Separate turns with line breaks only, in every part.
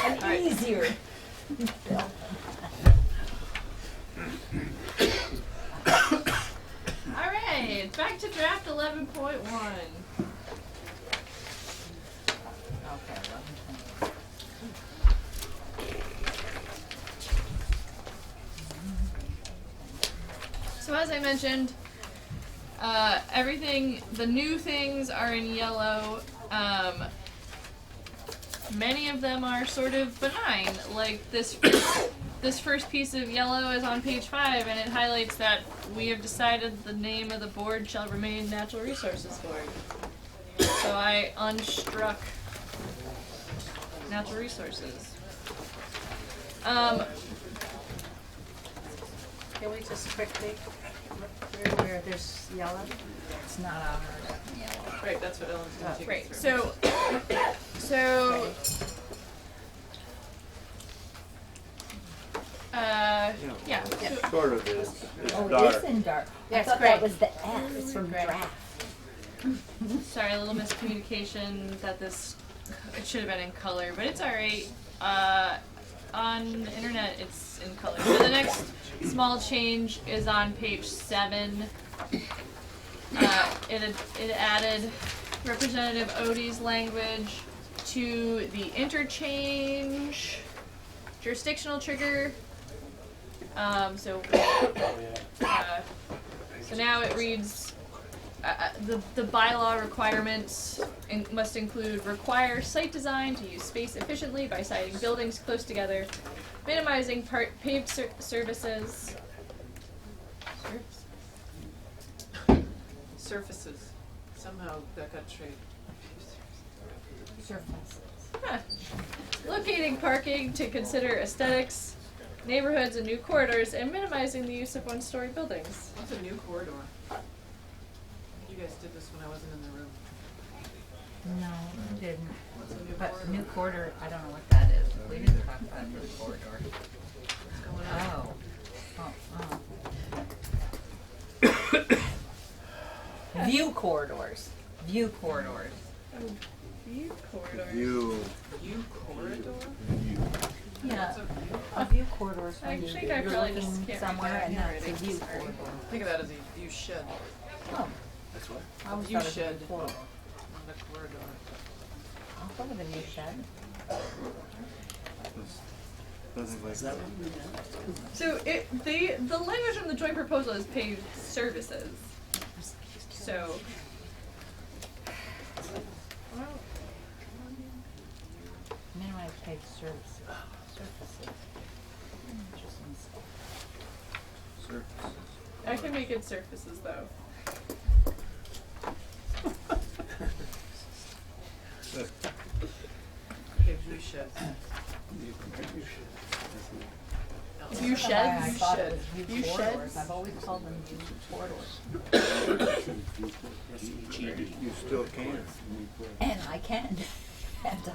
And easier.
Alright, back to draft 11.1.
Okay, 11.
So as I mentioned, everything, the new things are in yellow. Many of them are sort of benign, like this first piece of yellow is on page 5, and it highlights that we have decided the name of the board shall remain Natural Resources Board. So I unstruck Natural Resources.
Can we just quickly look through where there's yellow?
It's not on her yellow.
Right, that's what Ellen's going to take
Right,
us through.
Yeah.
Sort of is. It's
Oh,
dark.
it is in dark.
Yeah,
I
it's
thought
gray.
that was the F. It's from
Gray.
draft.
Sorry, a little miscommunication that this, it should have been in color, but it's alright. On the internet, it's in color. So the next small change is on page 7. It added Representative Odie's language to the interchange jurisdictional trigger. So now it reads, the bylaw requirements must include require site design to use space efficiently by siting buildings close together, minimizing paved services.
Surfaces. Somehow that got straight.
Surfaces.
Huh. Locating parking to consider aesthetics, neighborhoods, and new corridors, and minimizing the use of one-story buildings.
What's a new corridor? You guys did this when I wasn't in the room.
No, we didn't.
What's a new
But
corridor?
new quarter, I don't know what that is. We didn't talk about new corridor.
What's going on?
View corridors. View corridors.
View corridors.
You.
View corridor?
Yeah,
What's a view?
a view corridor is
I
when
think I
you're
probably just
looking
can't read
somewhere
that
and that's a
handwriting,
view
sorry.
corridor.
Think of that as a view shed,
Oh,
That's what?
I always
view
thought it was a
shed.
corridor.
not a corridor.
I'll go with a new shed.
Doesn't like that.
So the language on the joint proposal is paved services. So. Well,
Minimize paved surfaces. Interesting stuff.
I can make it surfaces though.
Okay, view shed.
View
That's why I
sheds.
thought
Shed.
it was view
View
corridors.
sheds.
I've always called them view corridors.
You still can.
And I can. And I.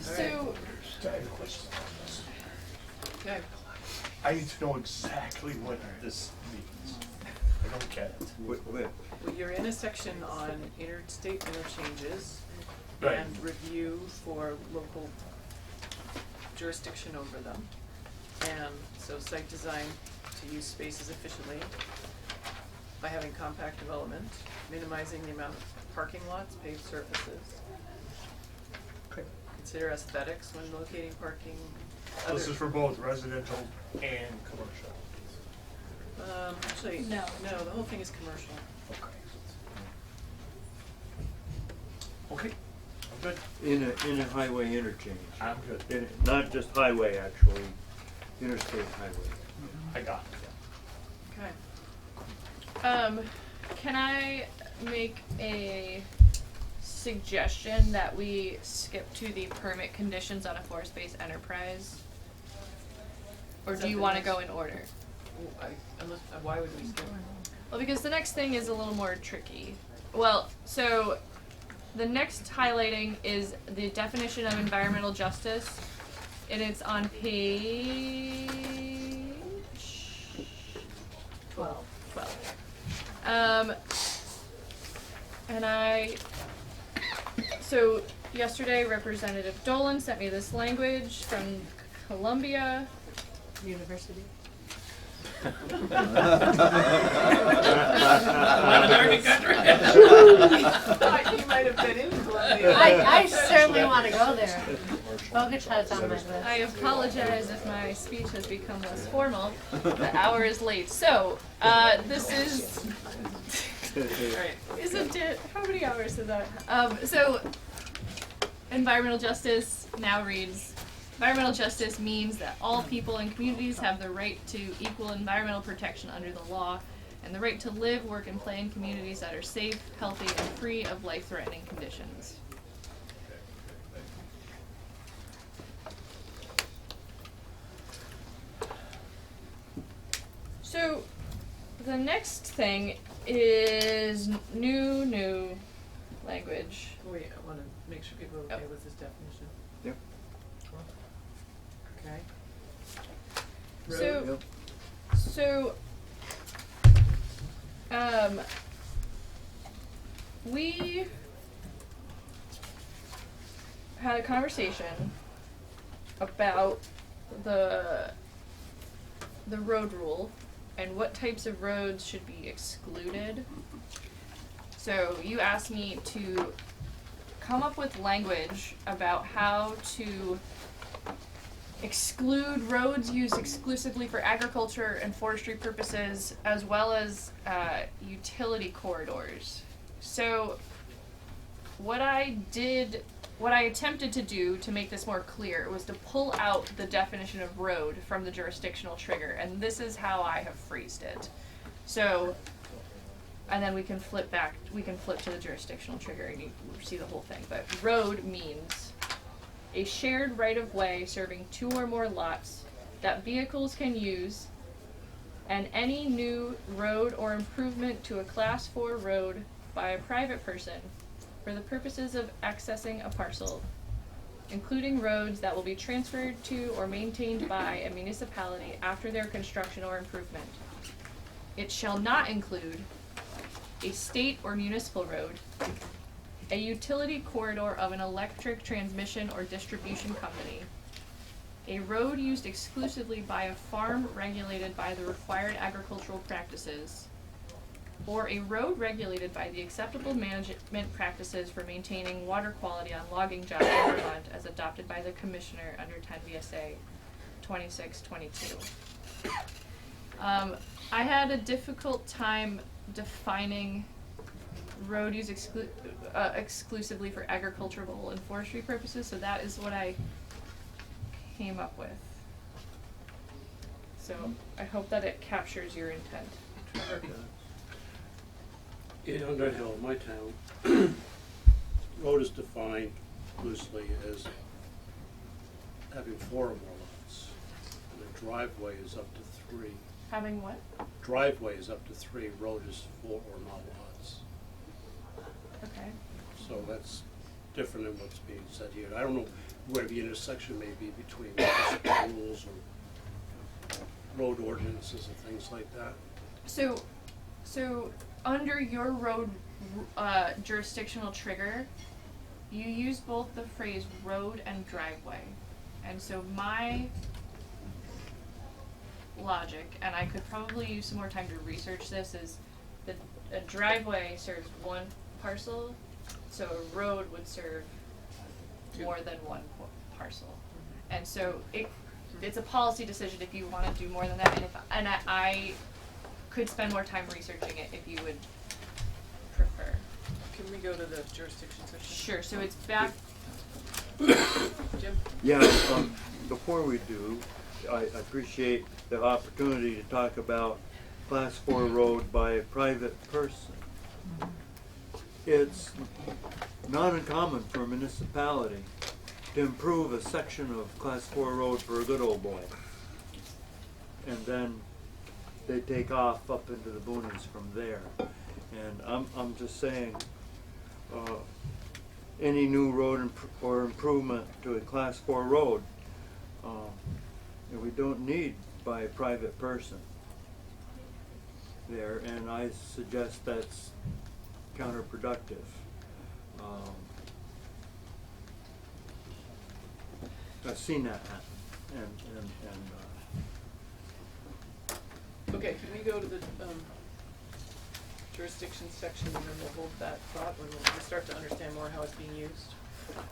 So
I have a question.
Okay.
I need to know exactly what this means. I don't get it.
Wait.
Well, you're in a section on interstate interchanges
Right.
and review for local jurisdiction over them. And so site design to use spaces efficiently by having compact development, minimizing the amount of parking lots, paved surfaces.
Okay.
Consider aesthetics when locating parking.
This
Other-
is for both residential and commercial.
Actually,
No.
no, the whole thing is commercial.
Okay. Okay, I'm good.
In a highway interchange.
I'm good.
Not just highway, actually. Interstate highway.
I got it.
can I make a suggestion that we skip to the permit conditions on a forest-based enterprise? Or
Is
do
that
you
the
want to
next-
go in order?
Why would we skip?
Well, because the next thing is a little more tricky. Well, so the next highlighting is the definition of environmental justice, and it's on page 12. And So yesterday, Representative Dolan sent me this language from Columbia.
University.
Thought you might have been in Columbia.
I certainly want to go there. Bogota on my list.
I apologize if my speech has become less formal. The hour is late. So, this is.
Right.
Isn't it? How many hours is that? So, environmental justice now reads, environmental justice means that all people and communities have the right to equal environmental protection under the law and the right to live, work, and play in communities that are safe, healthy, and free of life-threatening conditions. So, the next thing is new language.
Wait, I wanna make sure people are okay with this definition.
Yep.
Okay.
So, we had a conversation about the road rule and what types of roads should be excluded. So you asked me to come up with language about how to exclude roads used exclusively for agriculture and forestry purposes, as well as utility corridors. So what I attempted to do to make this more clear was to pull out the definition of road from the jurisdictional trigger, and this is how I have phrased it. So, and then we can flip to the jurisdictional trigger and you see the whole thing. But road means a shared right-of-way serving 2 or more lots that vehicles can use, and any new road or improvement to a Class 4 road by a private person for the purposes of accessing a parcel, including roads that will be transferred to or maintained by a municipality after their construction or improvement. It shall not include a state or municipal road, a utility corridor of an electric transmission or distribution company, a road used exclusively by a farm regulated by the required agricultural practices, or a road regulated by the acceptable management practices for maintaining water quality on logging jobs in Vermont as adopted by the Commissioner under 10 VSA 2622. I had a difficult time defining road use exclusively for agricultural and forestry purposes, so that is what I came up with. So I hope that it captures your intent.
In Underhill, my town, road is defined loosely as having 4 or more lots. And a driveway is up to 3.
Having what?
Driveway is up to 3, road is 4 or more lots.
Okay.
So that's different than what's being said here. I don't know where the intersection may be between municipal rules or road ordinances and things like that.
So under your road jurisdictional trigger, you use both the phrase road and driveway. And so my logic, and I could probably use some more time to research this, is that a driveway serves 1 parcel, so a road would serve more than 1 parcel. And so it's a policy decision if you want to do more than that, and I could spend more time researching it if you would prefer.
Can we go to the jurisdiction section?
Sure, so it's back.
Jim?
Yeah, before we do, I appreciate the opportunity to talk about Class 4 road by a private person. It's not uncommon for a municipality to improve a section of Class 4 road for a good old boy. And then they take off up into the boonies from there. And I'm just saying, any new road or improvement to a Class 4 road, we don't need by a private person there, and I suggest that's counterproductive. seen that, and
Okay, can we go to the jurisdiction section, and then we'll hold that thought when we start to understand more how it's being used?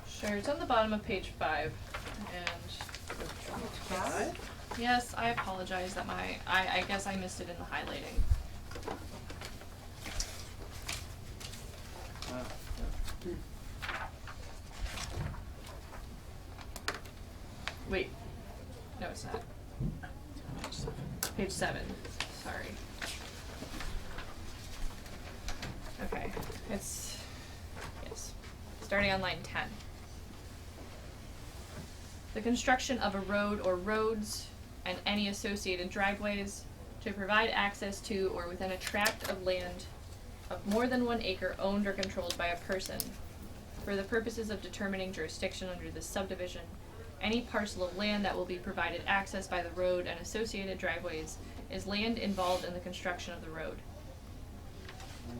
Sure, it's on the bottom of page 5, and yes, I apologize that I guess I missed it in the highlighting. Wait, no, it's not. Page 7, sorry. Okay, yes, starting on line 10. The construction of a road or roads and any associated driveways to provide access to or within a tract of land of more than 1 acre owned or controlled by a person. For the purposes of determining jurisdiction under this subdivision, any parcel of land that will be provided access by the road and associated driveways is land involved in the construction of the road.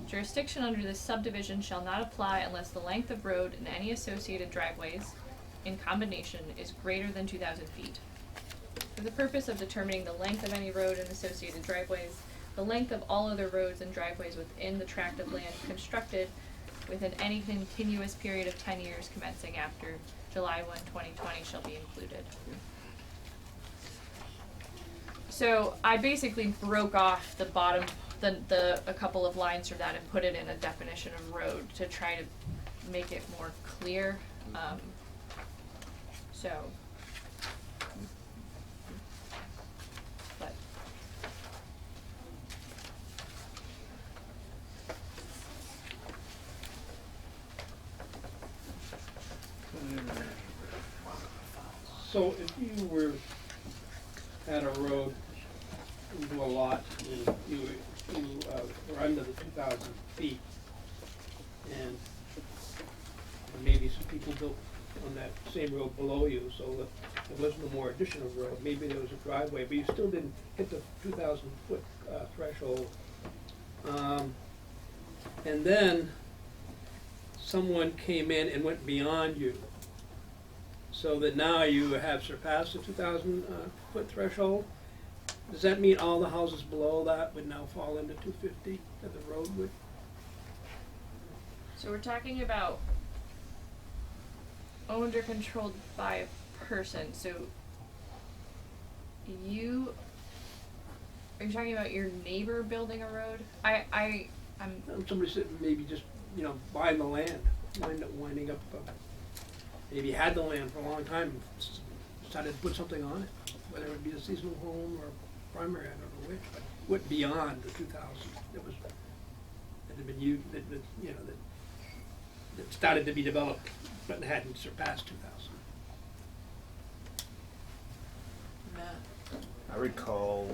Jurisdiction under this subdivision shall not apply unless the length of road and any associated driveways in combination is greater than 2,000 feet. For the purpose of determining the length of any road and associated driveways, the length of all other roads and driveways within the tract of land constructed within any continuous period of 10 years commencing after July 1, 2020 shall be included. So I basically broke off the bottom, a couple of lines from that and put it in a definition of road to try to make it more clear. But
So if you were at a road into a lot and you were under the 2,000 feet and maybe some people built on that same road below you, so that there was no more additional road, maybe there was a driveway, but you still didn't hit the 2,000 foot threshold. And then someone came in and went beyond you, so that now you have surpassed the 2,000 foot threshold. Does that mean all the houses below that would now fall into 250, that the road would?
so we're talking about owned or controlled by a person. So are you talking about your neighbor building a road? I'm
Somebody said maybe just, buying the land, winding up, maybe had the land for a long time, decided to put something on it, whether it would be a seasonal home or primary, I don't know which, but went beyond the 2,000 that had been used, that started to be developed, but hadn't surpassed 2,000.
Matt?
I recall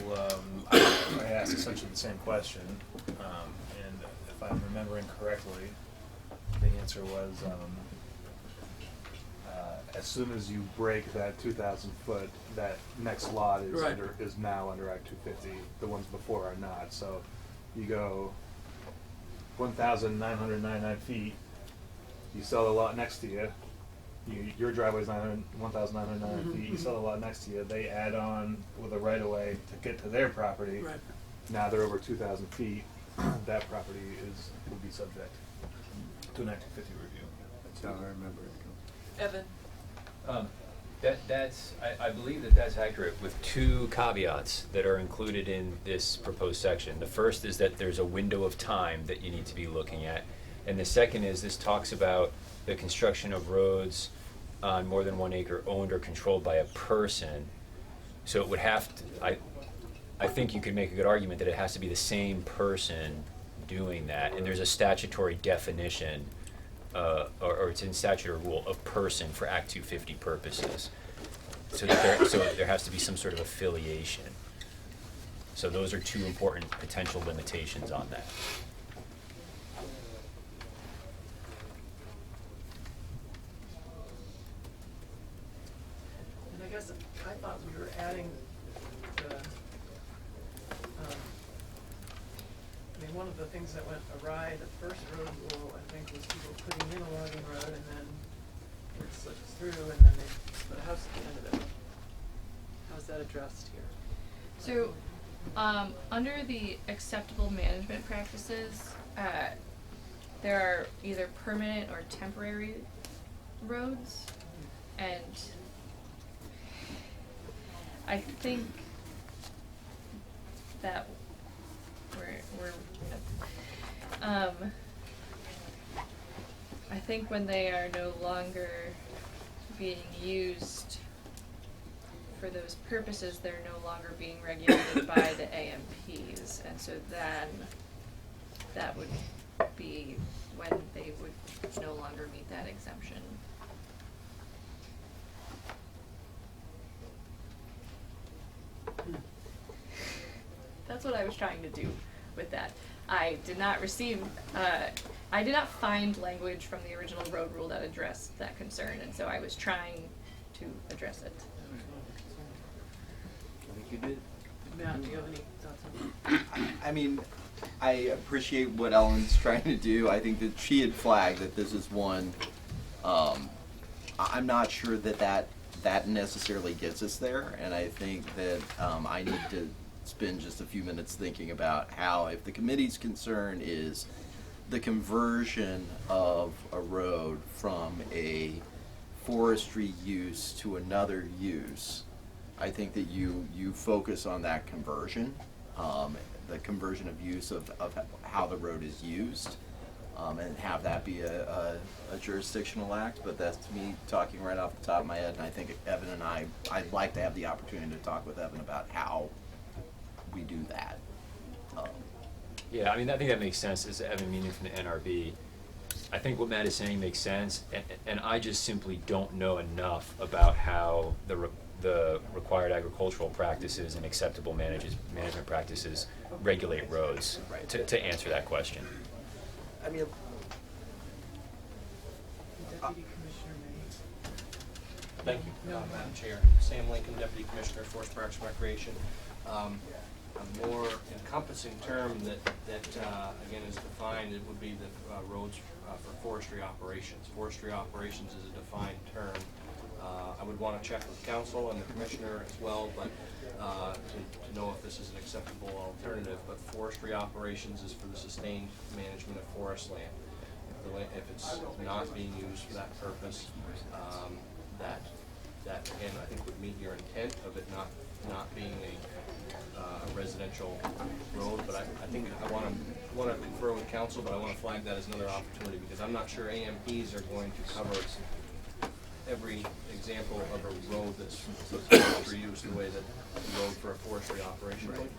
I asked essentially the same question, and if I'm remembering correctly, the answer was
as soon as you break that 2,000 foot, that next lot is
Right.
is now under Act 250. The ones before are not. So you go 1,999 feet. You sell the lot next to you. Your driveway's 1,999 feet. You sell the lot next to you. They add on with a right of way to get to their property.
Right.
Now they're over 2,000 feet. That property would be subject to an Act 250 review.
that's how I remember it.
Evan?
I believe that's accurate, with 2 caveats that are included in this proposed section. The first is that there's a window of time that you need to be looking at. And the second is this talks about the construction of roads on more than 1 acre owned or controlled by a person. So it would have to, I think you could make a good argument that it has to be the same person doing that. And there's a statutory definition, or it's in statutory rule, of person for Act 250 purposes. So there has to be some sort of affiliation. So those are 2 important potential limitations on that.
And I guess I thought we were adding the, one of the things that went awry, the first road rule, I think, was people putting in a logging road and then it slips through and then they put a house at the end of it. not addressed here.
So, under the acceptable management practices, there are either permanent or temporary roads, and I think that I think when they are no longer being used for those purposes, they're no longer being regulated by the AMPs, and so then that would be when they would no longer meet that exemption. That's what I was trying to do with that. I did not receive, I did not find language from the original road rule that addressed that concern, and so I was trying to address it.
I think you did.
Matt, do you have any thoughts on that?
I mean, I appreciate what Ellen's trying to do. I think that she had flagged that this is one, I'm not sure that necessarily gets us there, and I think that I need to spend just a few minutes thinking about how, if the committee's concern is the conversion of a road from a forestry use to another use, I think that you focus on that conversion, the conversion of use of how the road is used, and have that be a jurisdictional act. But that's me talking right off the top of my head, and I think Evan and I'd like to have the opportunity to talk with Evan about how we do that.
Yeah, I mean, I think that makes sense, as Evan Meenan from the NRB. I think what Matt is saying makes sense, and I just simply don't know enough about how the required agricultural practices and acceptable management practices regulate roads,
Right.
to answer that question.
I mean,
Deputy Commissioner May.
Thank you, Madam Chair. Sam Lincoln, Deputy Commissioner, Forest Parks and Recreation. A more encompassing term that again is defined, it would be the roads for forestry operations. Forestry operations is a defined term. I would want to check with Counsel and the Commissioner as well, but to know if this is an acceptable alternative. But forestry operations is for the sustained management of forest land. If it's not being used for that purpose, that again I think would meet your intent of it not being a residential road. But I think I want to confer with Counsel, but I want to flag that as another opportunity, because I'm not sure AMPs are going to cover every example of a road that's for use the way that the road for a forestry operation would.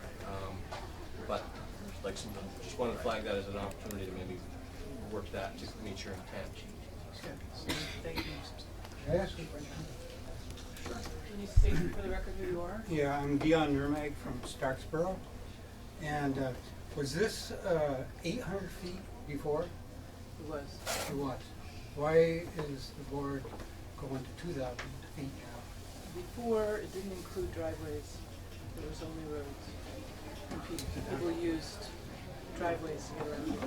But like, just wanted to flag that as an opportunity to maybe work that to meet your intent.
Thank you.
Can I ask you a question?
Sure. Can you state for the record who you are?
Yeah, I'm Nirmegh from Starksboro. And was this 800 feet before?
It was.
It was. Why is the board going to 2,000 feet now?
Before, it didn't include driveways. There was only roads. And people used driveways to get around it.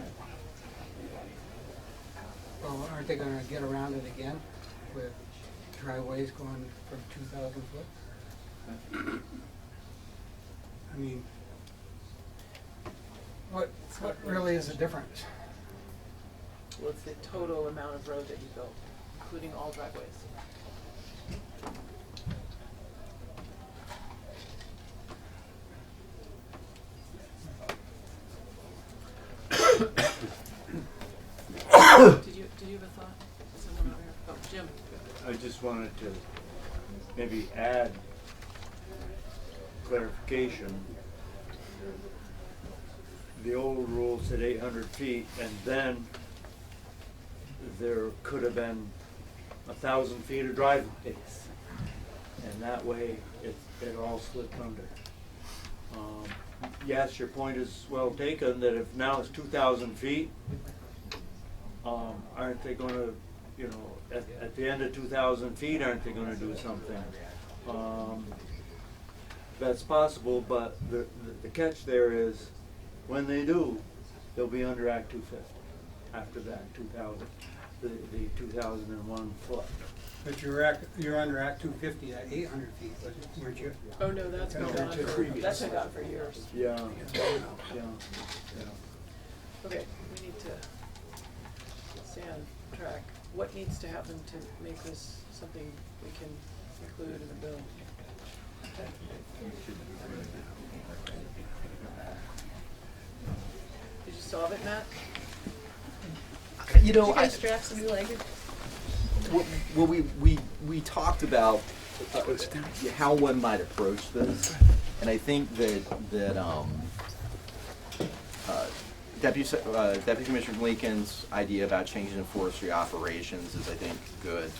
Well, aren't they going to get around it again with driveways going from 2,000 foot? I mean, what really is the difference?
Well, it's the total amount of road that you built, including all driveways. Did you have a thought? Someone over here? Oh, Jim.
I just wanted to maybe add clarification. The old rule said 800 feet, and then there could have been 1,000 feet of driveways, and that way it all slipped under. Yes, your point is well taken, that if now it's 2,000 feet, aren't they going to, you know, at the end of 2,000 feet, aren't they going to do something? That's possible, but the catch there is, when they do, they'll be under Act 250. After that, 2,000, the 2,001 foot.
But you're under Act 250 at 800 feet, weren't you?
Oh, no, that's been
No,
gone
that's
for,
previous.
that's been gone for years.
Yeah, yeah.
Okay, we need to stay on track. What needs to happen to make this something we can include in the bill? Did you solve it, Matt?
You know,
Did you guys draft some new language?
well, we talked about how one might approach this, and I think that Deputy Commissioner Lincoln's idea about changing the forestry operations is, I think, good.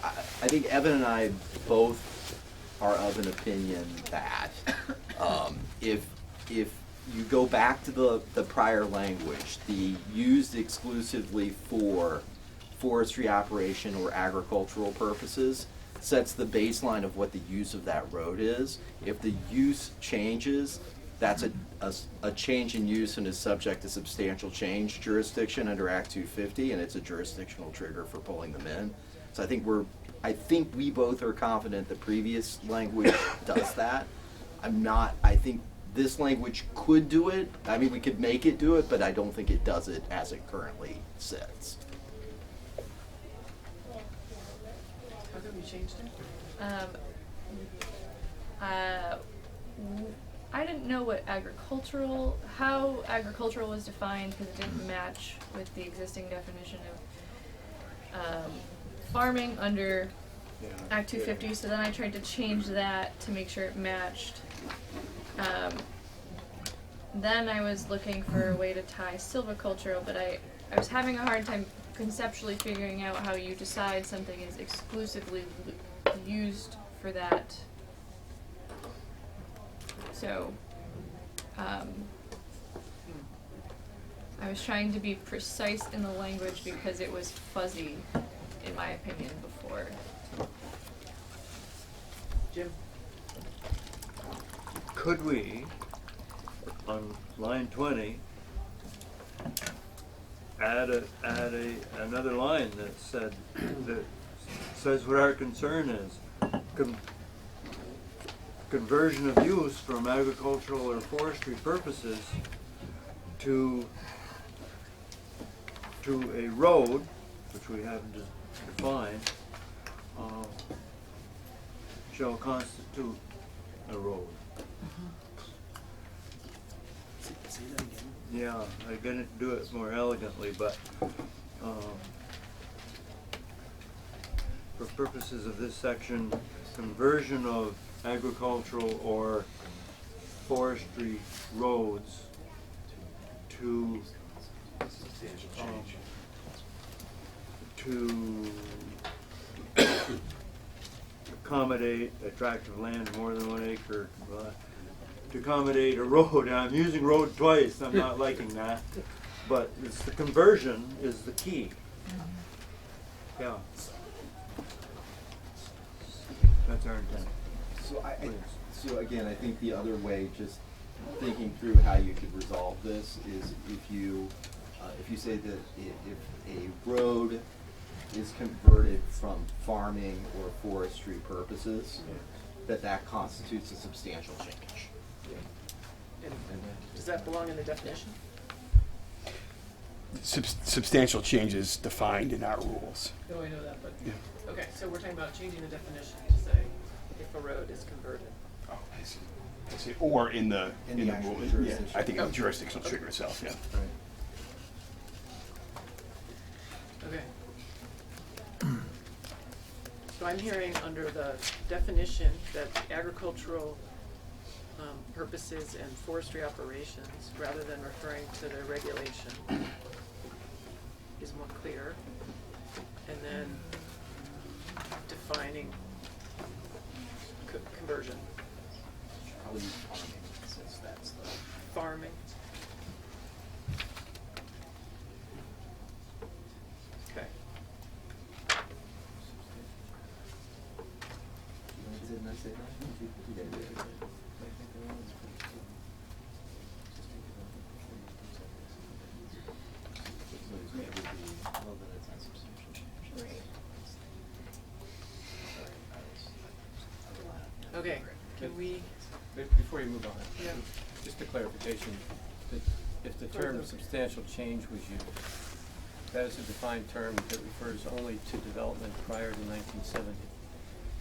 I think Evan and I both are of an opinion that if you go back to the prior language, the used exclusively for forestry operation or agricultural purposes sets the baseline of what the use of that road is. If the use changes, that's a change in use and is subject to substantial change jurisdiction under Act 250, and it's a jurisdictional trigger for pulling them in. So I think we both are confident the previous language does that. I think this language could do it. I mean, we could make it do it, but I don't think it does it as it currently sits.
How come you changed it?
I didn't know how agricultural was defined because it didn't match with the existing definition of farming under Act 250. So then I tried to change that to make sure it matched. Then I was looking for a way to tie silvicultural, but I was having a hard time conceptually figuring out how you decide something is exclusively used for that. So, I was trying to be precise in the language because it was fuzzy, in my opinion, before.
Jim?
Could we, on line 20, add another line that says what our concern is? Conversion of use from agricultural or forestry purposes to a road, which we haven't defined, shall constitute a road.
Say that again.
Yeah, I'm gonna do it more elegantly, but for purposes of this section, conversion of agricultural or forestry roads to accommodate a tract of land more than 1 acre, to accommodate a road. And I'm using road twice, I'm not liking that, but it's the conversion is the key. Yeah. That's our intent.
So again, I think the other way, just thinking through how you could resolve this, is if you say that if a road is converted from farming or forestry purposes, that constitutes a substantial change.
And does that belong in the definition?
Substantial changes defined in our rules.
No, I know that, but,
Yeah.
okay, so we're talking about changing the definition to say if a road is converted.
Oh, I see. I see. Or in the
actual
rule. Yeah,
jurisdiction.
I think in the jurisdictional trigger itself. Yeah.
Okay. So I'm hearing under the definition that agricultural purposes and forestry operations, rather than referring to the regulation, is more clear. And then defining conversion.
Probably farming, since that's the
Farming. Okay.
Didn't I say that?
Okay, can we,
Before you move on,
yeah,
just a clarification, that if the term substantial change was used, that is a defined term that refers only to development prior to 1970.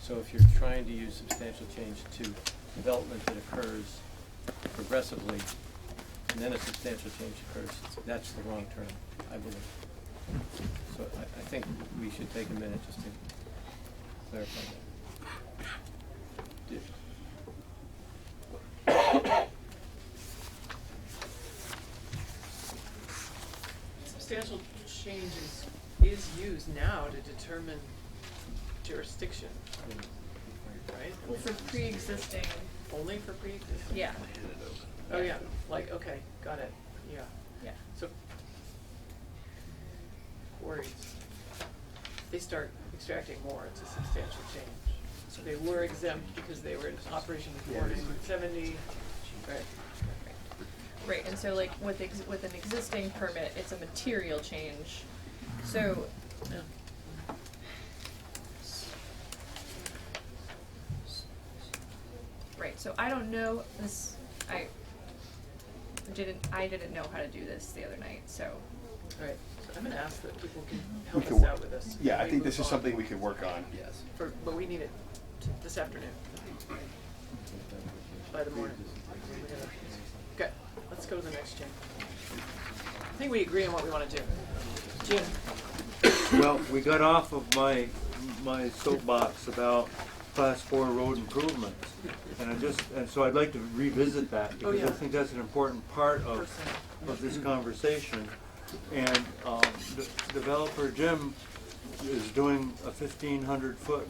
So if you're trying to use substantial change to development that occurs progressively, and then a substantial change occurs, that's the wrong term, I believe. So I think we should take a minute just to clarify that.
substantial change is used now to determine jurisdiction, right?
Well, for pre-existing,
Only for pre-existing?
yeah.
Oh, yeah, like, okay, got it, yeah.
Yeah.
So, quarries, they start extracting more, it's a substantial change. So they were exempt because they were in operation before 1970, right?
Right, and so like with an existing permit, it's a material change. So
Yeah.
right, so I don't know this. I didn't know how to do this the other night. So
Right, so I'm gonna ask that people can
We
help
could
us
work-
out with this.
Yeah, I
We
think this
move
is
on.
something we could work on.
Yes.
But we need it this afternoon, by the morning. Okay, let's go to the next, Jim. I think we agree on what we wanna do. Jim?
Well, we got off of my soapbox about class 4 road improvements. And so I'd like to revisit that because
yeah.
I think that's an important part of this conversation. And developer Jim is doing a 1,500-foot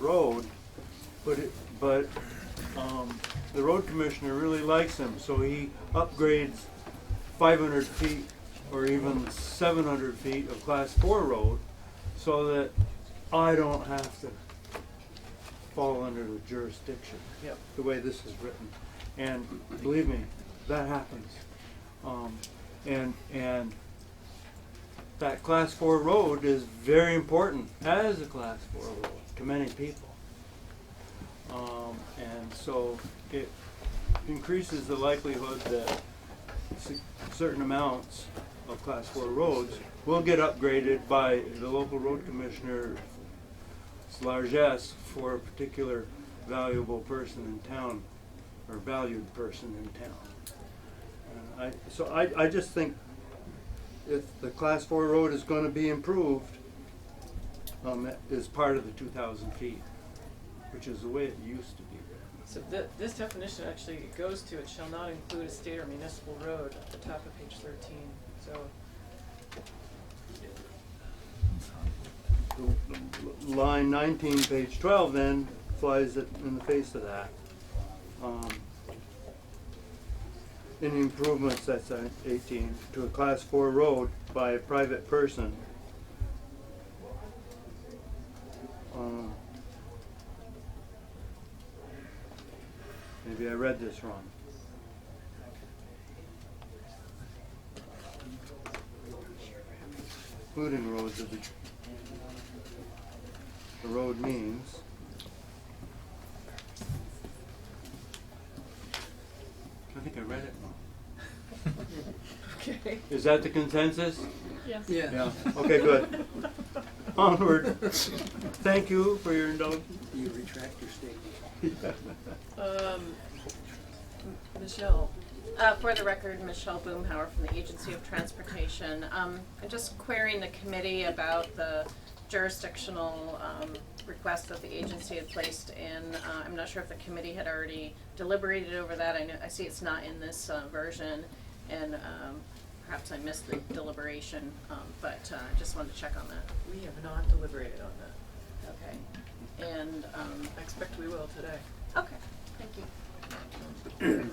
road, but the road commissioner really likes him, so he upgrades 500 feet or even 700 feet of class 4 road so that I don't have to fall under the jurisdiction,
Yep.
the way this is written. And believe me, that happens. And that class 4 road is very important as a class 4 road to many people. And so it increases the likelihood that certain amounts of class 4 roads will get upgraded by the local road commissioner's largesse for a particular valuable person in town or valued person in town. So I just think if the class 4 road is going to be improved, is part of the 2,000 feet, which is the way it used to be.
So this definition actually goes to, it shall not include a state or municipal road at the top of page 13, so.
Line 19, page 12 then flies it in the face of that. Any improvements, that's 18, to a class 4 road by a private person. Maybe I read this wrong. Including roads of the road means. I think I read it wrong.
Okay.
Is that the consensus?
yes.
Yeah. Okay, good. Onward. Thank you for your indulgence.
You retract your statement.
Michele,
For the record, Michele Boomhower from the Agency of Transportation. I'm just querying the committee about the jurisdictional request that the agency had placed in. I'm not sure if the committee had already deliberated over that. I see it's not in this version, and perhaps I missed the deliberation, but I just wanted to check on that.
we have not deliberated on that.
Okay. And,
I expect we will today.
okay, thank you.
We have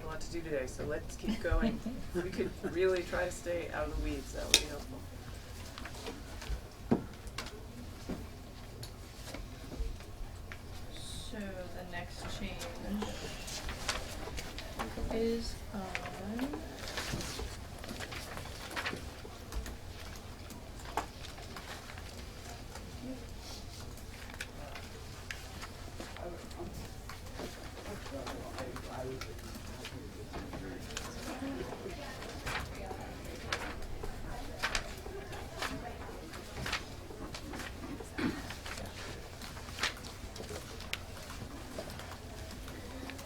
a lot to do today, so let's keep going. If we could really try to stay out of the weeds, that would be helpful.
So the next change is on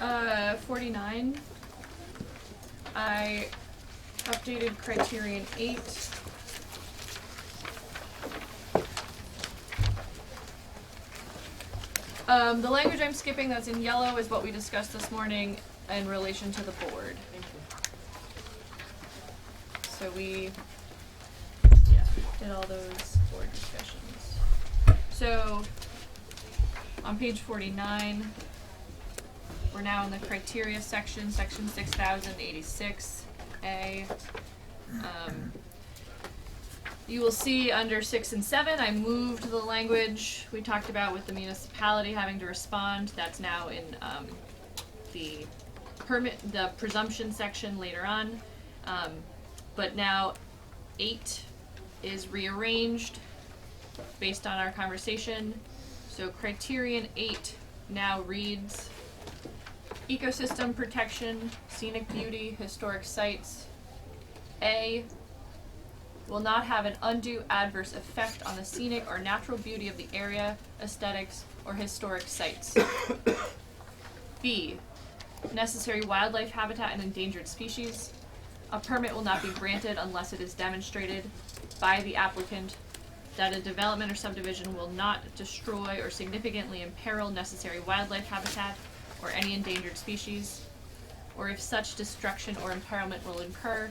49. I updated criterion 8. The language I'm skipping that's in yellow is what we discussed this morning in relation to the board.
Thank you.
So we, did all those board discussions. So, on page 49, we're now in the criteria section, section 6086A. You will see under 6 and 7, I moved the language we talked about with the municipality having to respond. That's now in the presumption section later on. But now 8 is rearranged based on our conversation. So criterion 8 now reads ecosystem protection, scenic beauty, historic sites. A, will not have an undue adverse effect on the scenic or natural beauty of the area, aesthetics, or historic sites. B, necessary wildlife habitat and endangered species. A permit will not be granted unless it is demonstrated by the applicant that a development or subdivision will not destroy or significantly imperil necessary wildlife habitat or any endangered species, or if such destruction or imperilment will incur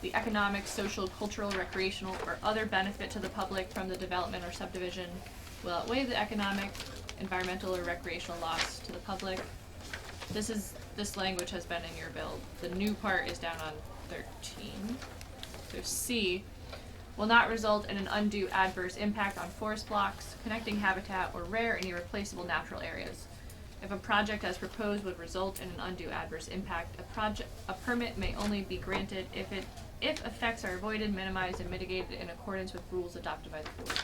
the economic, social, cultural, recreational, or other benefit to the public from the development or subdivision will outweigh the economic, environmental, or recreational loss to the public. This language has been in your bill. The new part is down on 13. So C, will not result in an undue adverse impact on forest blocks, connecting habitat, or rare and irreplaceable natural areas. If a project as proposed would result in an undue adverse impact, a permit may only be granted if effects are avoided, minimized, and mitigated in accordance with rules adopted by the board.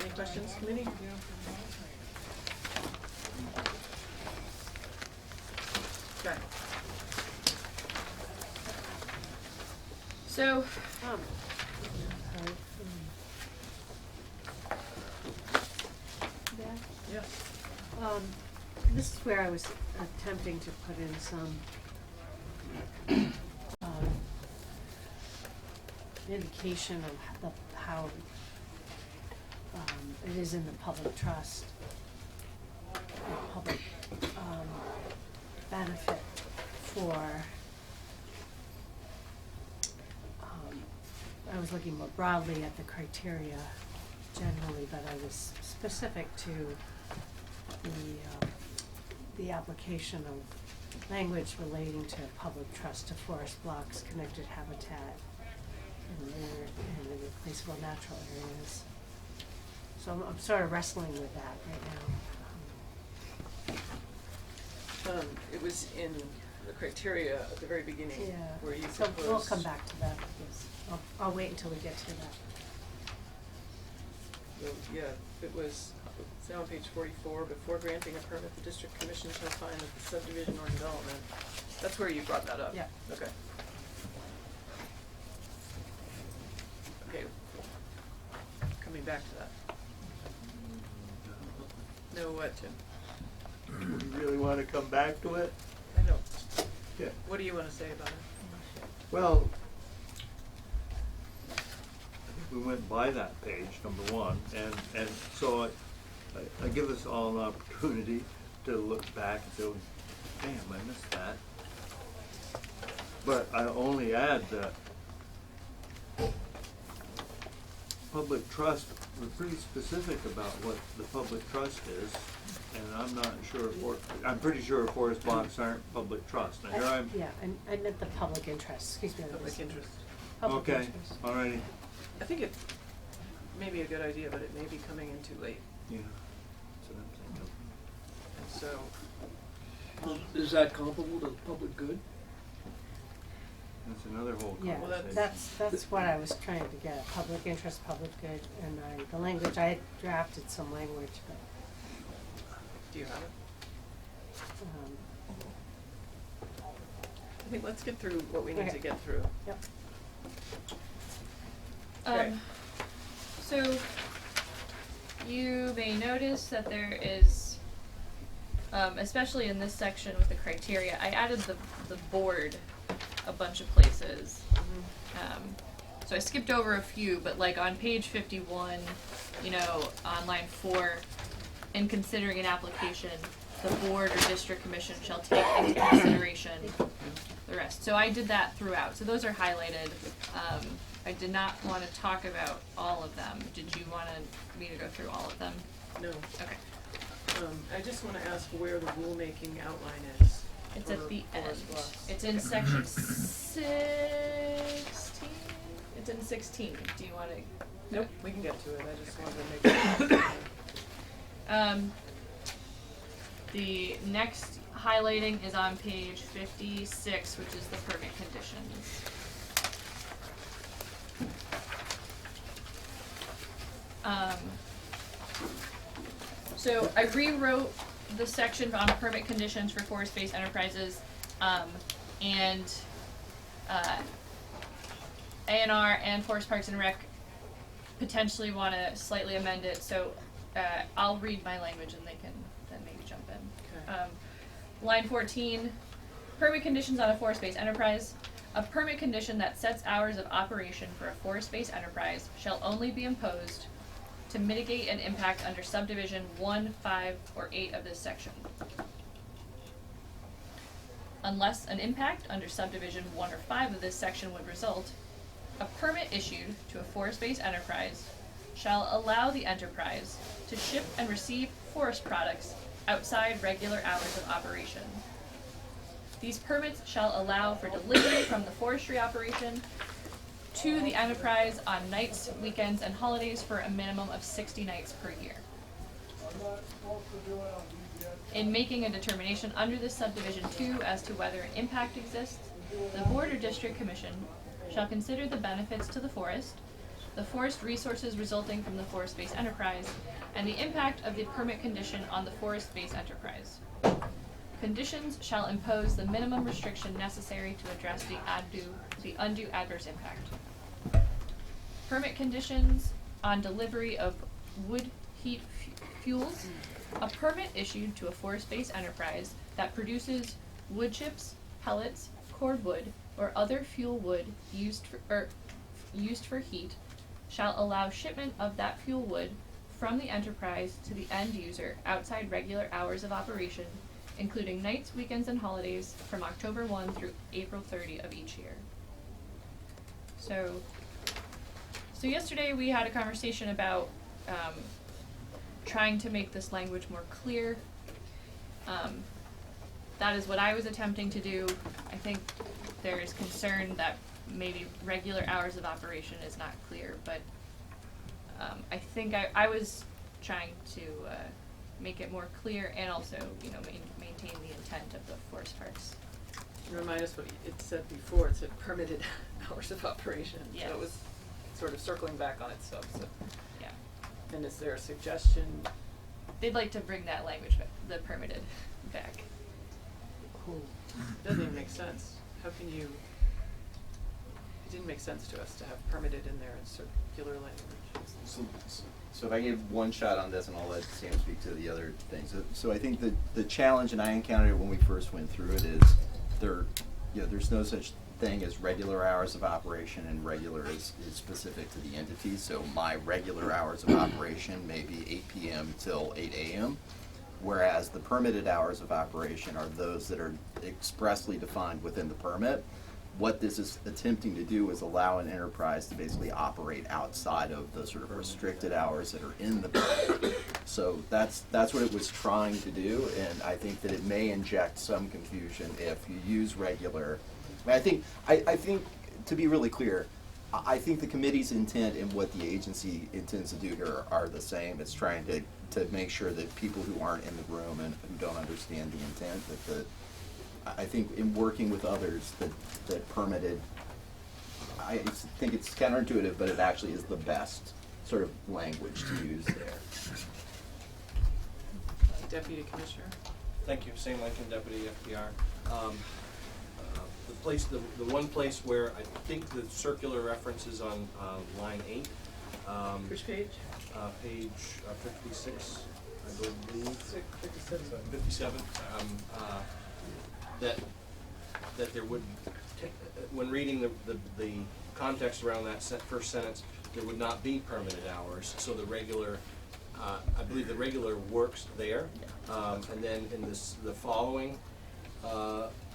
Any questions, committee? Okay.
So,
Yeah.
This is where I was attempting to put in some indication of how it is in the public trust, the public benefit for. I was looking more broadly at the criteria generally, but I was specific to the application of language relating to public trust to forest blocks, connected habitat, and irreplaceable natural areas. So I'm sort of wrestling with that right now.
It was in the criteria at the very beginning where you
So
proposed.
we'll come back to that because I'll wait until we get to that.
So, yeah, it was, it's now on page 44, before granting a permit, the district commission shall find that the subdivision or development, that's where you brought that up?
Yeah.
Okay. Okay. Coming back to that. No, what, Tim?
You really want to come back to it?
I know.
Yeah.
What do you want to say about it?
Well, I think we went by that page, number 1, and so I give us all an opportunity to look back and go, damn, I missed that. But I only add that public trust, we're pretty specific about what the public trust is, and I'm not sure, I'm pretty sure forest blocks aren't public trust. Now here I'm.
Yeah, I meant the public interest, excuse me.
Public interest.
Public
Okay,
interest.
alrighty.
I think it may be a good idea, but it may be coming in too late.
Yeah, that's what I'm thinking.
And so,
Is that comparable to the public good?
That's another whole
Yeah,
conversation.
that's what I was trying to get at, public interest, public good, and the language, I had drafted some language, but,
do you have it? I think let's get through what we need
Okay.
to get through.
Yep.
Okay.
So you may notice that there is, especially in this section with the criteria, I added the board a bunch of places. So I skipped over a few, but like on page 51, you know, on line 4, in considering an application, the board or district commission shall take into consideration the rest. So I did that throughout. So those are highlighted. I did not want to talk about all of them. Did you want me to go through all of them?
No.
Okay.
I just want to ask where the rulemaking outline is.
It's
for
at the end.
Forest Bluffs.
It's in section 16. It's in 16. Do you want to?
Nope, we can get to it. I just wanted to make sure.
The next highlighting is on page 56, which is the permit conditions. So I rewrote the section on permit conditions for forest-based enterprises, and A&R and Forest Parks and Rec potentially want to slightly amend it, so I'll read my language and they can then maybe jump in.
Okay.
Line 14, permit conditions on a forest-based enterprise. A permit condition that sets hours of operation for a forest-based enterprise shall only be imposed to mitigate an impact under subdivision 1, 5, or 8 of this section. Unless an impact under subdivision 1 or 5 of this section would result, a permit issued to a forest-based enterprise shall allow the enterprise to ship and receive forest products outside regular hours of operation. These permits shall allow for delivery from the forestry operation to the enterprise on nights, weekends, and holidays for a minimum of 60 nights per year. In making a determination under this subdivision 2 as to whether an impact exists, the board or district commission shall consider the benefits to the forest resources resulting from the forest-based enterprise, and the impact of the permit condition on the forest-based enterprise. Conditions shall impose the minimum restriction necessary to address the undue adverse impact. Permit conditions on delivery of wood heat fuels. A permit issued to a forest-based enterprise that produces wood chips, pellets, cordwood, or other fuel wood used for heat shall allow shipment of that fuel wood from the enterprise to the end user outside regular hours of operation, including nights, weekends, and holidays from October 1 through April 30 of each year. So yesterday we had a conversation about trying to make this language more clear. That is what I was attempting to do. I think there is concern that maybe regular hours of operation is not clear, but I think I was trying to make it more clear and also, maintain the intent of the forest parks.
Remind us what it said before. It said permitted hours of operation.
Yes.
So it was sort of circling back on itself. So.
Yeah.
And is there a suggestion?
They'd like to bring that language back, the permitted, back.
Cool.
Doesn't even make sense. How can you? It didn't make sense to us to have permitted in there in circular language.
So if I give one shot on this, and I'll let Sam speak to the other things. So I think the challenge, and I encountered it when we first went through it, is there's no such thing as regular hours of operation, and regular is specific to the entity. So my regular hours of operation may be 8 p.m. till 8 a.m., whereas the permitted hours of operation are those that are expressly defined within the permit. What this is attempting to do is allow an enterprise to basically operate outside of the sort of restricted hours that are in the permit. So that's what it was trying to do, and I think that it may inject some confusion if you use regular. I think to be really clear, I think the committee's intent and what the agency intends to do here are the same. It's trying to make sure that people who aren't in the room and who don't understand the intent, I think in working with others that permitted, I think it's counterintuitive, but it actually is the best sort of language to use there.
Deputy Commissioner.
Thank you. Sam Lincoln, Deputy FPR. The place, the one place where I think the circular reference is on line 8.
Which page?
Page 56, I believe.
57.
57. That there would, when reading the context around that first sentence, there would not be permitted hours. So the regular, I believe the regular works there. And then in the following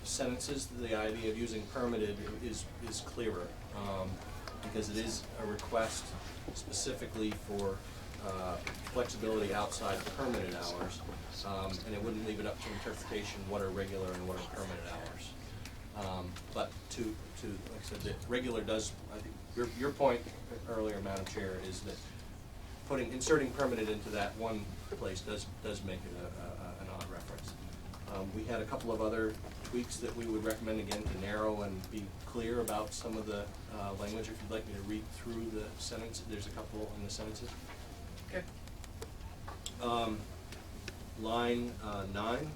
sentences, the idea of using permitted is clearer, because it is a request specifically for flexibility outside of permitted hours, and it wouldn't leave it up to interpretation what are regular and what are permitted hours. But to like I said, the regular does, I think your point earlier, Madam Chair, is that inserting permitted into that one place does make it an odd reference. We had a couple of other tweaks that we would recommend, again, to narrow and be clear about some of the language. If you'd like me to read through the sentence, there's a couple in the sentences.
Okay.
Line 9.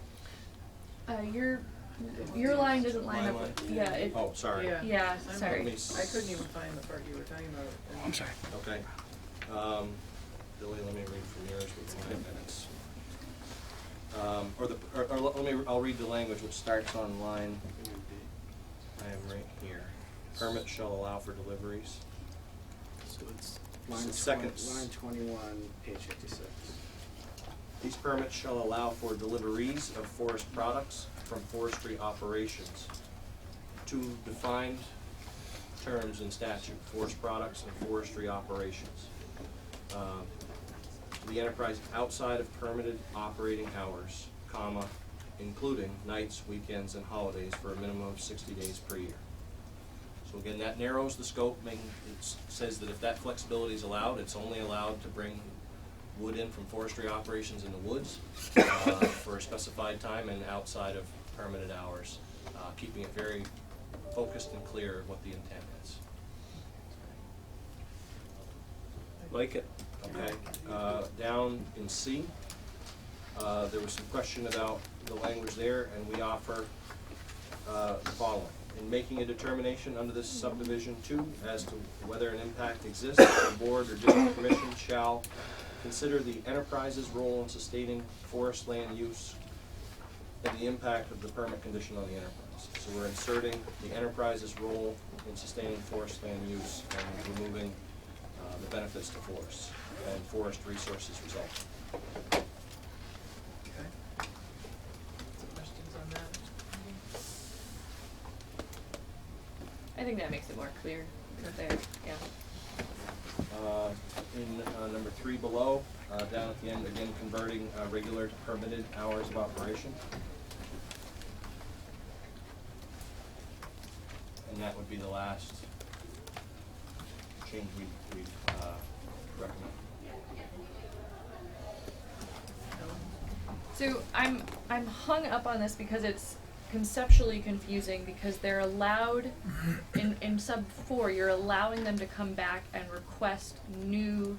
Your line doesn't line
My
up.
line?
Yeah. It,
Oh, sorry.
Yeah.
I'm-
Sorry.
I
couldn't even find the part you were talking about.
I'm sorry.
Okay. Billy, let me read from yours with 5 minutes. I'll read the language which starts on line, I am right here. Permit shall allow for deliveries.
So it's
line
21, page 56.
These permits shall allow for deliveries of forest products from forestry operations. 2 defined terms in statute: forest products and forestry operations. The enterprise outside of permitted operating hours, comma, including nights, weekends, and holidays for a minimum of 60 days per year. So again, that narrows the scope, it says that if that flexibility is allowed, it's only allowed to bring wood in from forestry operations in the woods for a specified time and outside of permitted hours, keeping it very focused and clear what the intent is. Like it. Okay. Down in C, there was some question about the language there, and we offer the following. In making a determination under this subdivision 2 as to whether an impact exists, the board or district commission shall consider the enterprise's role in sustaining forest land use and the impact of the permit condition on the enterprise. So we're inserting the enterprise's role in sustaining forest land use and removing the benefits to forests and forest resources resulting.
Okay. Some questions on that?
I think that makes it more clear there. Yeah.
In number 3 below, down at the end, again, converting regular to permitted hours of operation. And that would be the last change we'd recommend.
So I'm hung up on this because it's conceptually confusing, because they're allowed in sub 4, you're allowing them to come back and request new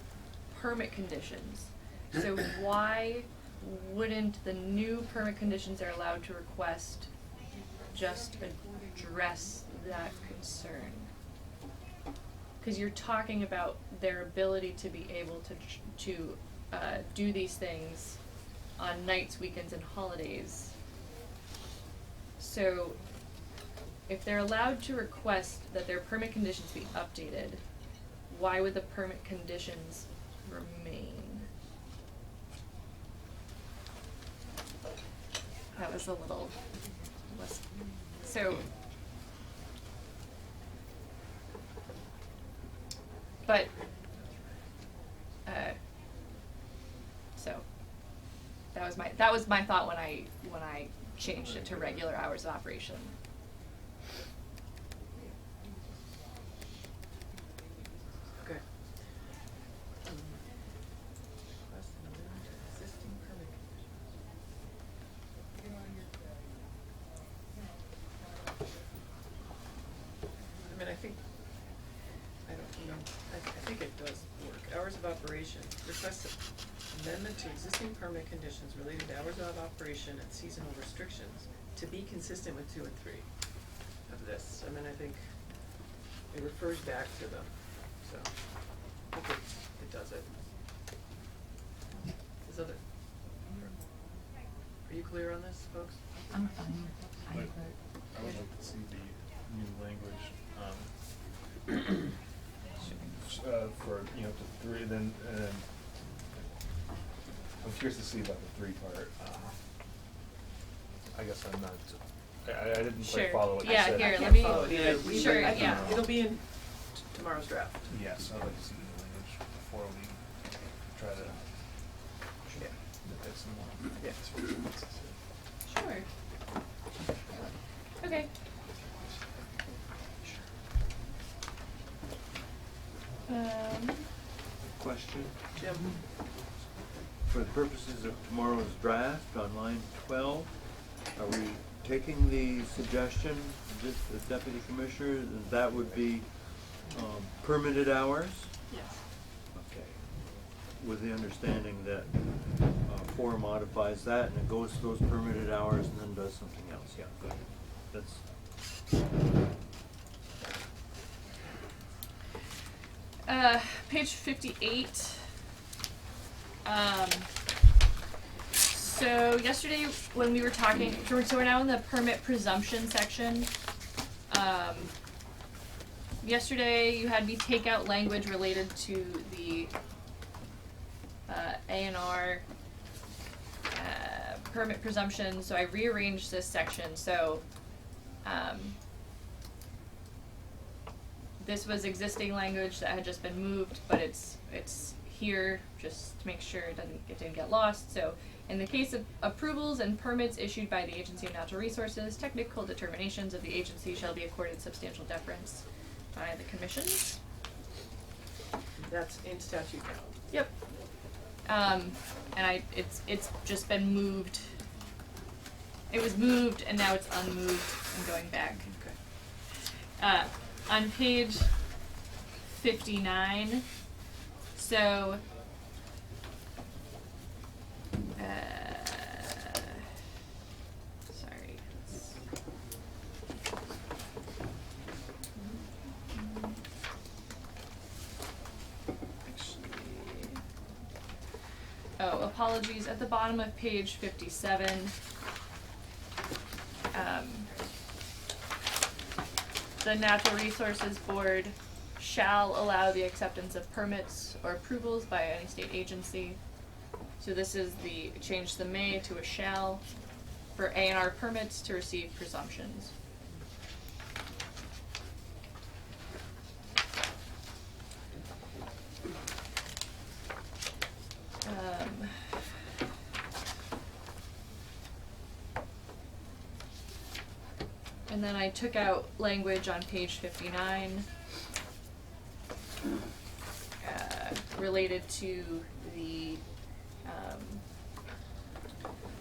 permit conditions. So why wouldn't the new permit conditions they're allowed to request just address that concern? Because you're talking about their ability to be able to do these things on nights, weekends, and holidays. So if they're allowed to request that their permit conditions be updated, why would the permit conditions remain? That was a little less, so. But, so that was my thought when I changed it to regular hours of operation.
Okay. Question about existing permit conditions. I mean, I think it does work. Hours of operation. Request amendment to existing permit conditions related to hours of operation and seasonal restrictions to be consistent with 2 and 3. of this. I mean, I think it refers back to them, so I think it does it. Are you clear on this, folks?
I'm fine.
I would like to see the new language, for, you know, to three, and then, I'm curious to see about the three part, I guess I'm not, I didn't
Sure.
quite follow what you
Yeah,
said.
here,
I
let
can't
me-
follow it either.
Sure,
I think
yeah.
it'll be in tomorrow's draft.
Yes, I'd like to see the new language before we try to
Yeah.
nitpick some more.
Yeah.
Sure. Okay.
Question?
Jim?
For the purposes of tomorrow's draft on line 12, are we taking the suggestion, the deputy commissioner, that would be permitted hours?
Yes.
Okay. With the understanding that 4 modifies that and it goes to those permitted hours and then does something else. Yeah, good. That's
Page 58. So yesterday when we were talking, so we're now in the permit presumption section. Yesterday you had me take out language related to the A&R permit presumption, so I rearranged this section. So this was existing language that had just been moved, but it's here just to make sure it didn't get lost. So in the case of approvals and permits issued by the Agency of Natural Resources, technical determinations of the agency shall be accorded substantial deference by the commissions.
That's in statute now.
Yep. And it's just been moved. It was moved and now it's unmoved and going back.
Okay.
On page 59, so sorry. Oh, apologies. At the bottom of page 57, the Natural Resources Board shall allow the acceptance of permits or approvals by any state agency. So this is the change the may to a shall for A&R permits to receive presumptions. And then I took out language on page 59 related to the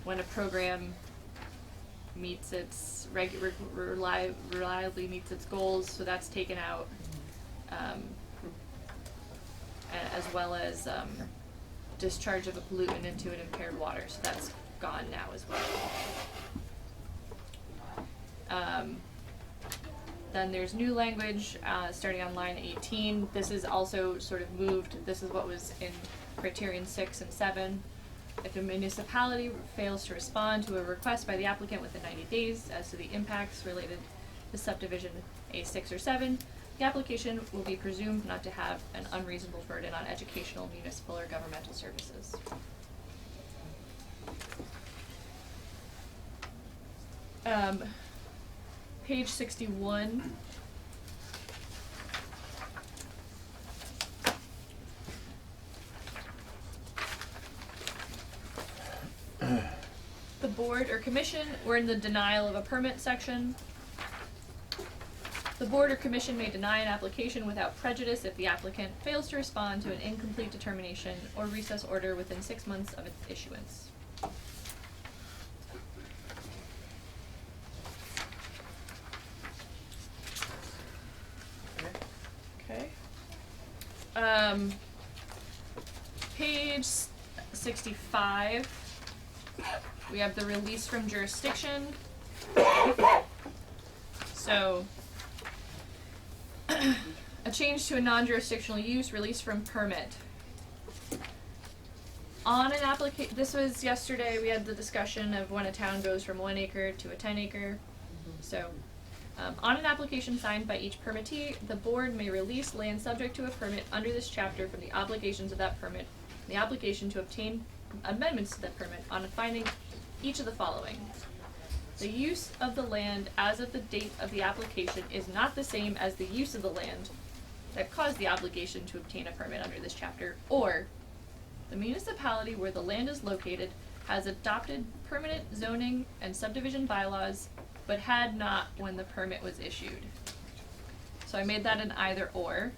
when a program meets its reliably meets its goals, so that's taken out, as well as discharge of a pollutant into an impaired water, so that's gone now as well. Then there's new language starting on line 18. This is also sort of moved. This is what was in criterion 6 and 7. If a municipality fails to respond to a request by the applicant within 90 days as to the impacts related to subdivision A6 or 7, the application will be presumed not to have an unreasonable burden on educational, municipal, or governmental services. Page 61. The board or commission were in the denial of a permit section. The board or commission may deny an application without prejudice if the applicant fails to respond to an incomplete determination or recess order within 6 months of its issuance. Okay. Page 65. We have the release from jurisdiction. So, a change to a non-jurisdictional use released from permit. On an this was yesterday, we had the discussion of when a town goes from 1 acre to a 10 acre. So, on an application signed by each permittee, the board may release land subject to a permit under this chapter from the obligations of that permit, the obligation to obtain amendments to that permit on finding each of the following. The use of the land as of the date of the application is not the same as the use of the land that caused the obligation to obtain a permit under this chapter, or the municipality where the land is located has adopted permanent zoning and subdivision bylaws, but had not when the permit was issued. So I made that an either or,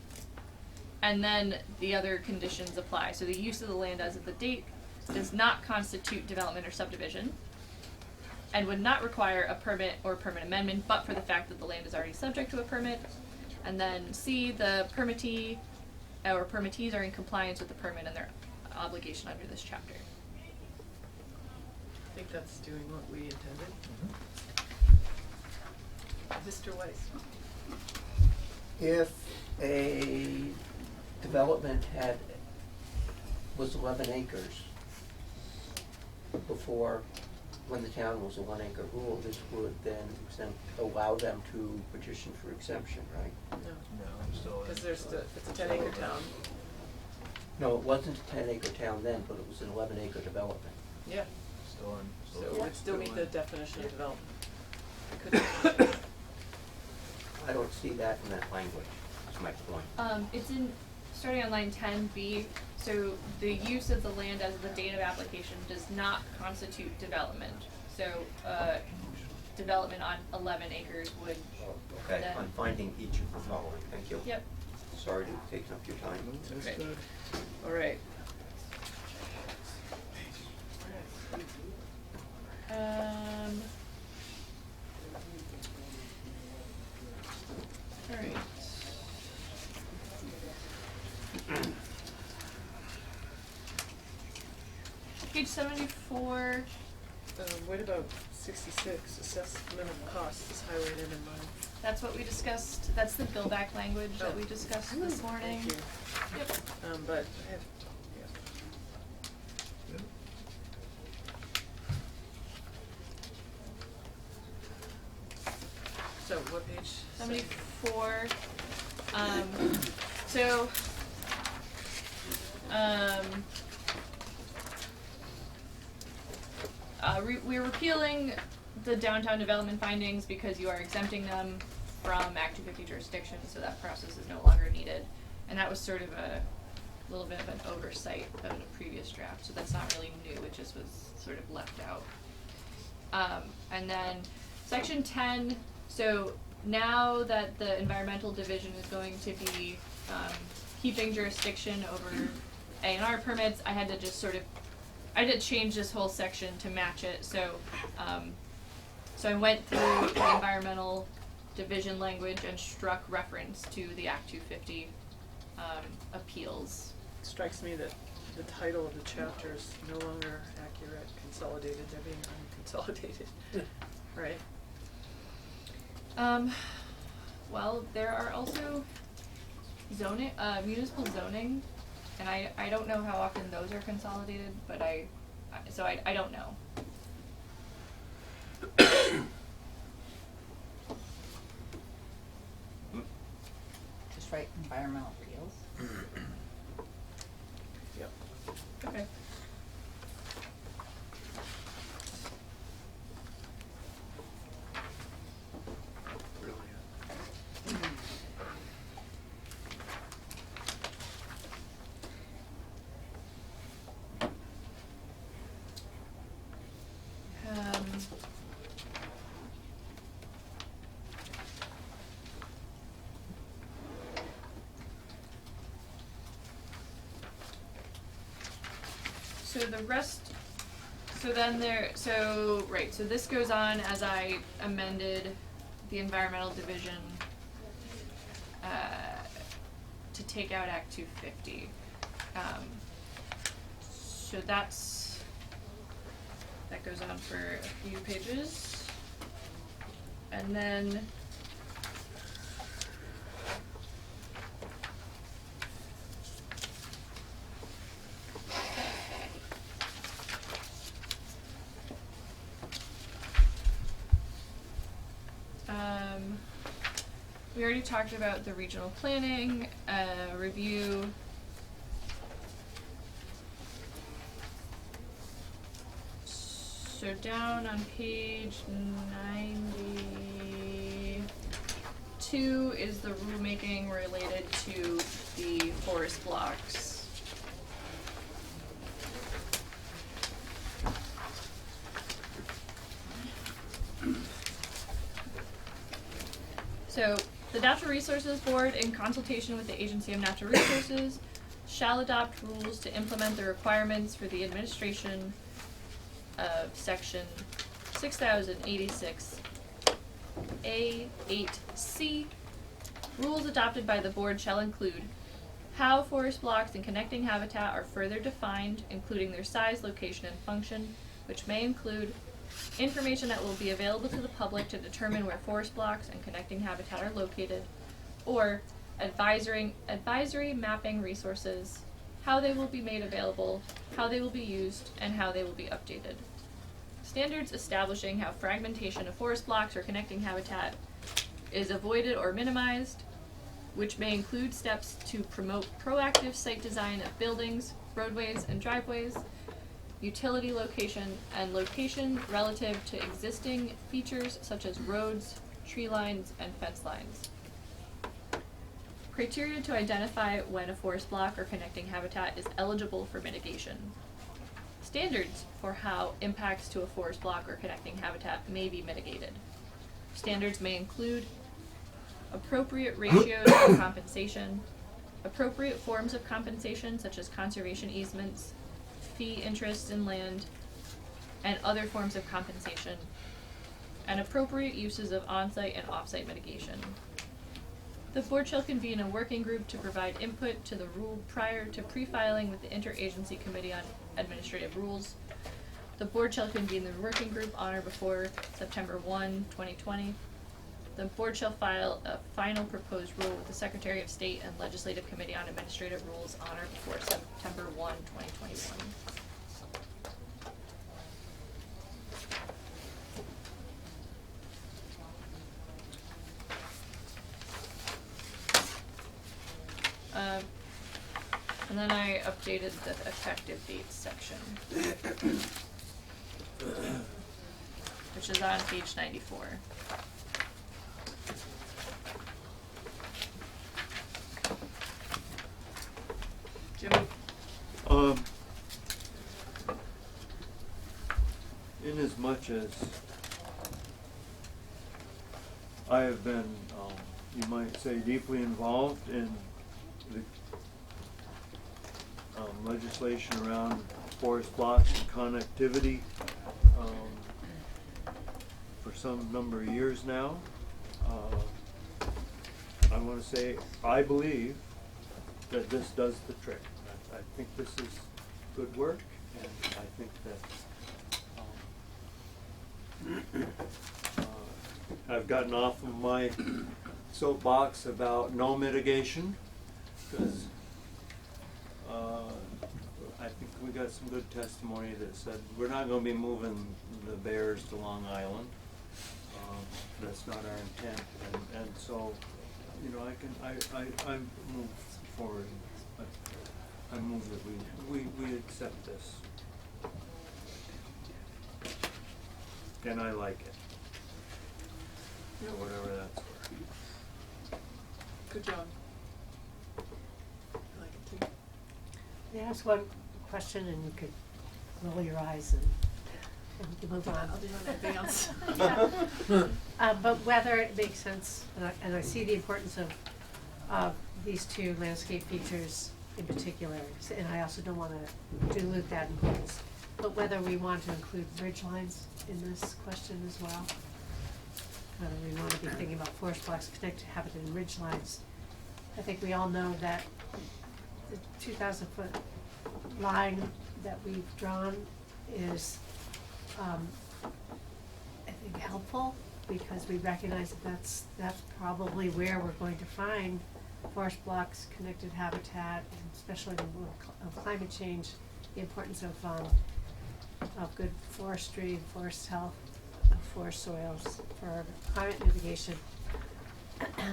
and then the other conditions apply. So the use of the land as of the date does not constitute development or subdivision, and would not require a permit or permit amendment, but for the fact that the land is already subject to a permit. And then C, the permittee or permittees are in compliance with the permit and their obligation under this chapter.
I think that's doing what we intended. Mr. Weiss.
If a development was 11 acres before, when the town was a 1 acre rule, this would then allow them to petition for exemption, right?
No.
No, I'm still in.
Because it's a 10 acre town.
No, it wasn't a 10 acre town then, but it was an 11 acre development.
Yeah.
Still in.
So it would still meet the definition of development. It could.
I don't see that in that language, that's my point.
It's in, starting on line 10B, so the use of the land as of the date of application does not constitute development. So, development on 11 acres would
Okay,
then.
I'm finding each of the following, thank you.
Yep.
Sorry to have taken up your time.
Okay. All right.
All right. Page 74.
What about 66? Assessment of costs is highlighted in mine.
That's what we discussed. That's the bill back language that we discussed this morning.
Thank you.
Yep.
But I have, yeah. So what page?
74. We're repealing the downtown development findings because you are exempting them from Act 250 jurisdiction, so that process is no longer needed. And that was sort of a little bit of an oversight of a previous draft, so that's not really new, it just was sort of left out. And then section 10, so now that the environmental division is going to be keeping jurisdiction over A&R permits, I had to just I had to change this whole section to match it, so I went through the environmental division language and struck reference to the Act 250 appeals.
It strikes me that the title of the chapter is no longer accurate, consolidated, they're being unconsolidated, right?
Well, there are also zoning, municipal zoning, and I don't know how often those are consolidated, but I don't know.
Just write environmental appeals.
Yep.
Okay. So the rest, so this goes on as I amended the environmental division to take out Act 250. So that goes on for a few pages. And then We already talked about the regional planning, review. So down on page 92 is the rulemaking related to the forest blocks. So, the Natural Resources Board, in consultation with the Agency of Natural Resources, shall adopt rules to implement the requirements for the administration of Section 6086 A8C. Rules adopted by the Board shall include how forest blocks and connecting habitat are further defined, including their size, location, and function, which may include information that will be available to the public to determine where forest blocks and connecting habitat are located, or advisory mapping resources, how they will be made available, how they will be used, and how they will be updated. Standards establishing how fragmentation of forest blocks or connecting habitat is avoided or minimized, which may include steps to promote proactive site design of buildings, roadways, and driveways, utility location, and location relative to existing features such as roads, tree lines, and fence lines. Criteria to identify when a forest block or connecting habitat is eligible for mitigation. Standards for how impacts to a forest block or connecting habitat may be mitigated. Standards may include appropriate ratios of compensation, appropriate forms of compensation such as conservation easements, fee interests in land, and other forms of compensation, and appropriate uses of on-site and off-site mitigation. The Board shall convene a working group to provide input to the rule prior to pre-filing with the Interagency Committee on Administrative Rules. The Board shall convene the working group on or before September 1, 2020. The Board shall file a final proposed rule with the Secretary of State and Legislative Committee on Administrative Rules on or before September 1, 2021. And then I updated the effective dates section, which is on page 94.
Jimmy?
Inasmuch as I have been, you might say, deeply involved in the legislation around forest blocks and connectivity for some number of years now, I want to say I believe that this does the trick. I think this is good work, and I think that I've gotten off of my soapbox about no mitigation, because I think we got some good testimony that said we're not going to be moving the bears to Long Island. That's not our intent, and so, you know, I move forward. I move that we accept this, and I like it. You know, whatever that's worth.
Good job. I like it too.
May I ask one question, and you could roll your eyes and we can move on.
I'll do it in advance.
But whether it makes sense, and I see the importance of these two landscape features in particular, and I also don't want to dilute that importance, but whether we want to include ridge lines in this question as well. Whether we want to be thinking about forest blocks, connected habitat, and ridge lines. I think we all know that the 2,000-foot line that we've drawn is, I think, helpful, because we recognize that that's probably where we're going to find forest blocks, connected habitat, and especially in the world of climate change, the importance of good forestry, forest health, forest soils for climate mitigation.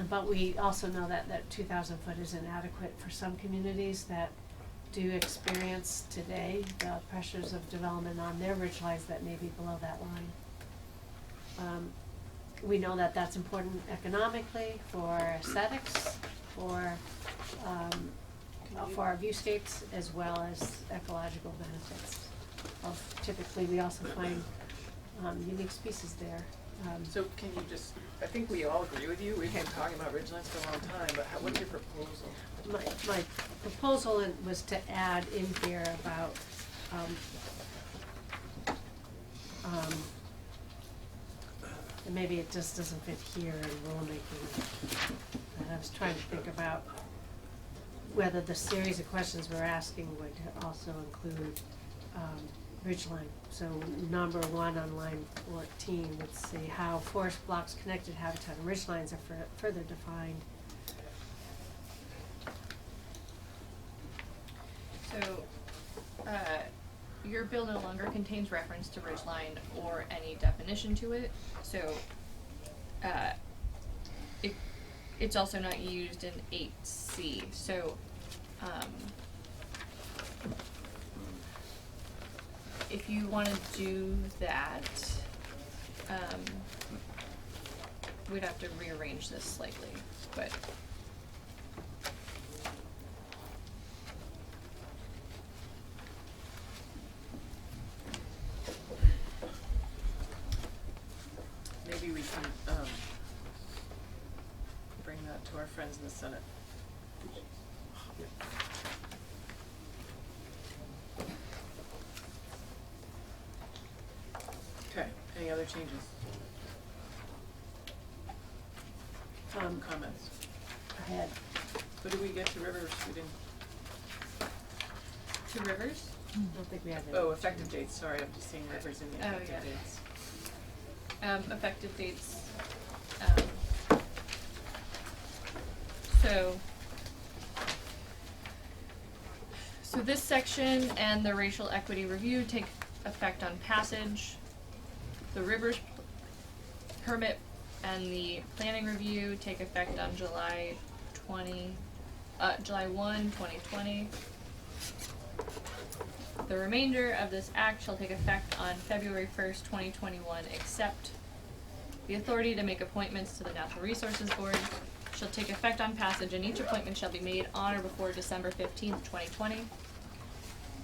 But we also know that 2,000 foot is inadequate for some communities that do experience today the pressures of development on their ridge lines that may be below that line. We know that that's important economically, for aesthetics, for our viewscapes, as well as ecological benefits. Typically, we also find unique species there.
So can you just, I think we all agree with you, we've been talking about ridgelines for a long time, but what's your proposal?
My proposal was to add in here about, and maybe it just doesn't fit here in rulemaking, but I was trying to think about whether the series of questions we're asking would also include ridgeline. So number 1 on line 14 would say how forest blocks, connected habitat, and ridgelines are further defined.
So, your bill no longer contains reference to ridgeline or any definition to it, so, it's also not used in 8C, so, if you wanna do that, we'd have to rearrange this slightly, but.
Maybe we can, bring that to our friends in the Senate. Okay, any other changes? Comments?
I had.
So did we get to Rivers? We didn't.
To Rivers?
I don't think we have any.
Oh, effective dates, sorry, I'm just seeing Rivers in the
Oh,
effective
yeah.
dates.
Effective dates, so this section and the racial equity review take effect on passage. The Rivers permit and the planning review take effect on July 1, 2020. The remainder of this act shall take effect on February 1st, 2021, except the authority to make appointments to the Natural Resources Board shall take effect on passage, and each appointment shall be made on or before December 15th, 2020.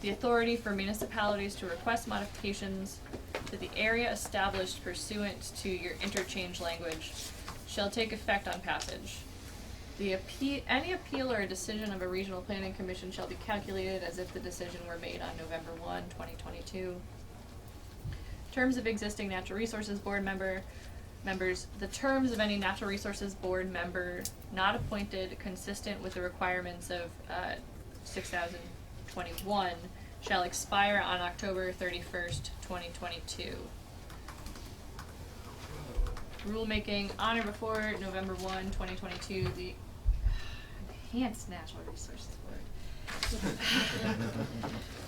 The authority for municipalities to request modifications to the area established pursuant to your interchange language shall take effect on passage. Any appeal or a decision of a regional planning commission shall be calculated as if the decision were made on November 1, 2022. Terms of existing Natural Resources Board members, the terms of any Natural Resources Board member not appointed consistent with the requirements of 6021 shall expire on October 31st, 2022. Rulemaking on or before November 1, 2022, the Enhanced Natural Resources Board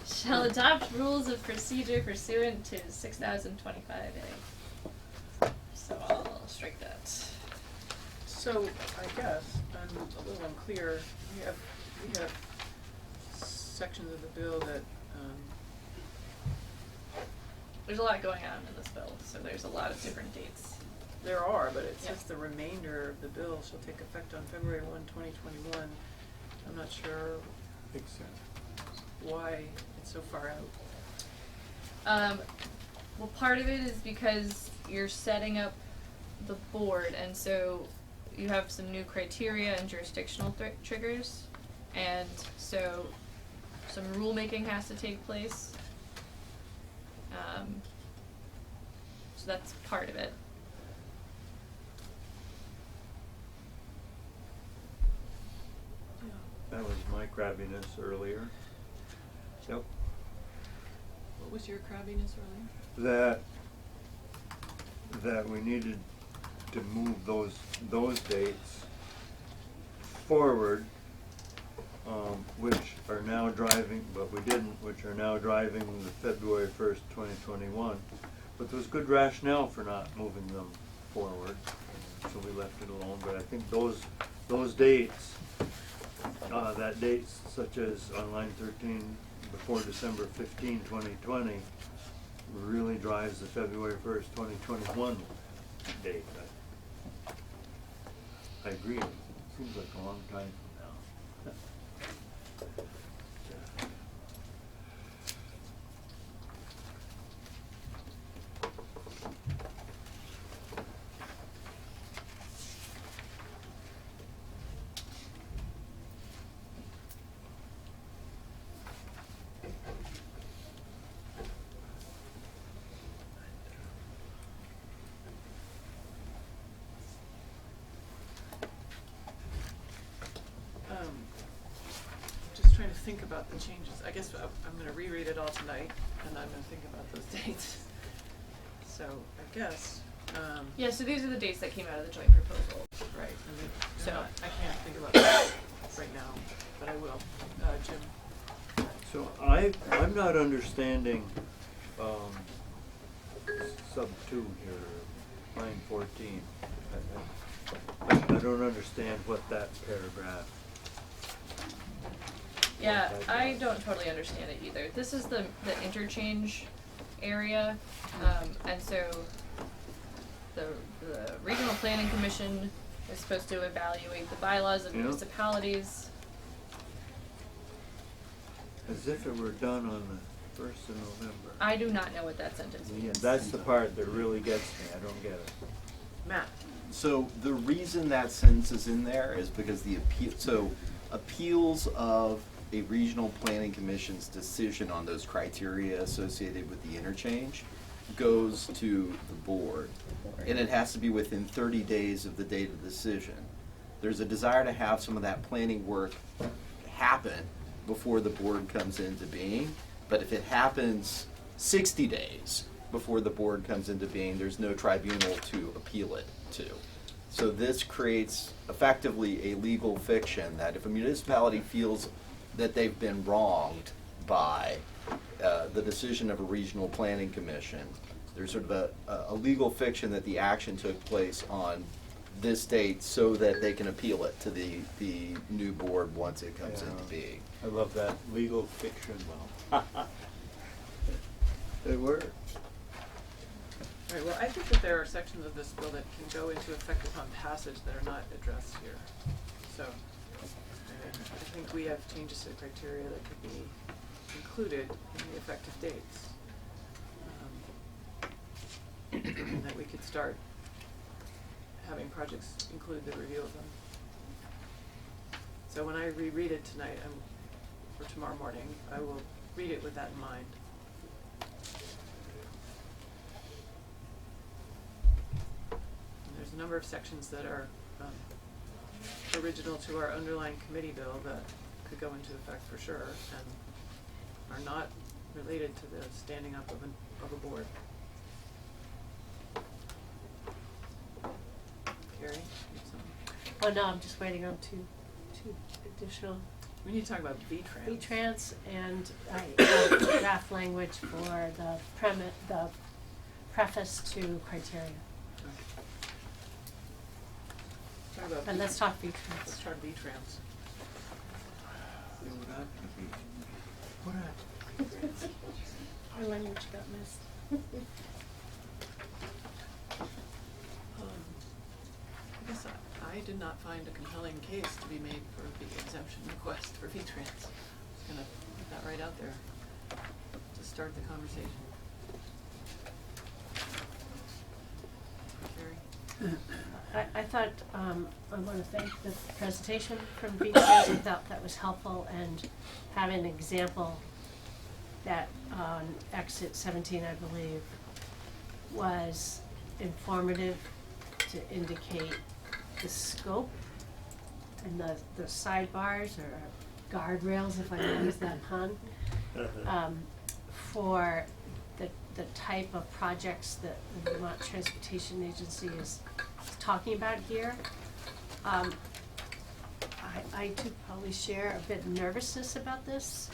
shall adopt rules of procedure pursuant to 6025A. So I'll strike that.
So I guess I'm a little unclear. We have sections of the bill that
There's a lot going on in this bill, so there's a lot of different dates.
there are, but it says the remainder of the bill shall take effect on February 1, 2021. I'm not sure why it's so far out.
Well, part of it is because you're setting up the board, and so you have some new criteria and jurisdictional triggers, and so some rulemaking has to take place. So that's part of it.
That was my crabbiness earlier. Yep.
What was your crabbiness earlier?
That we needed to move those dates forward, which are now driving, but we didn't, which are now driving the February 1st, 2021. But there was good rationale for not moving them forward. so we left it alone, but I think those dates, that dates such as on line 13 before December 15, 2020, really drives the February 1st, 2021 date. I agree, it seems like a long time from now.
Just trying to think about the changes. I guess I'm gonna reread it all tonight, and I'm gonna think about those dates. So, I guess,
Yeah, so these are the dates that came out of the joint proposal.
right, I mean,
So-
I can't think about that right now, but I will. Jim?
So I'm not understanding, sub 2 here, line 14. I don't understand what that paragraph.
Yeah, I don't totally understand it either. This is the interchange area, and so the Regional Planning Commission is supposed to evaluate the bylaws of
Yeah.
municipalities.
As if it were done on the 1st of November.
I do not know what that sentence
Yeah,
means.
that's the part that really gets me, I don't get it.
Matt?
So the reason that sentence is in there is because the appeals of a regional planning commission's decision on those criteria associated with the interchange goes to the board. And it has to be within 30 days of the date of the decision. There's a desire to have some of that planning work happen before the board comes into being. But if it happens 60 days before the board comes into being, there's no tribunal to appeal it to. So this creates effectively a legal fiction that if a municipality feels that they've been wronged by the decision of a regional planning commission, there's sort of a legal fiction that the action took place on this date so that they can appeal it to the new board once it comes into being.
I love that, legal fiction, well. It works.
All right, well, I think that there are sections of this bill that can go into effect upon passage that are not addressed here. So, I think we have changes to the criteria that could be included in the effective dates. And that we could start having projects include the review of them. So when I reread it tonight, or tomorrow morning, I will read it with that in mind. And there's a number of sections that are original to our underlying committee bill that could go into effect for sure and are not related to the standing up of a board. Gerry, you have something?
Oh, no, I'm just waiting on two additional.
We need to talk about V-Trans.
V-Trans and draft language for the preface to criteria.
Talk about
But let's talk V-Trans.
Let's talk V-Trans.
Our language got missed.
I guess I did not find a compelling case to be made for the exemption request for V-Trans. Just gonna put that right out there to start the conversation. Gerry?
I thought, I want to thank the presentation from V-Trans. I thought that was helpful, and having an example that on exit 17, I believe, was informative to indicate the scope and the sidebars or guardrails, if I may use that pun, for the type of projects that the Vermont Transportation Agency is talking about here. I too probably share a bit of nervousness about this,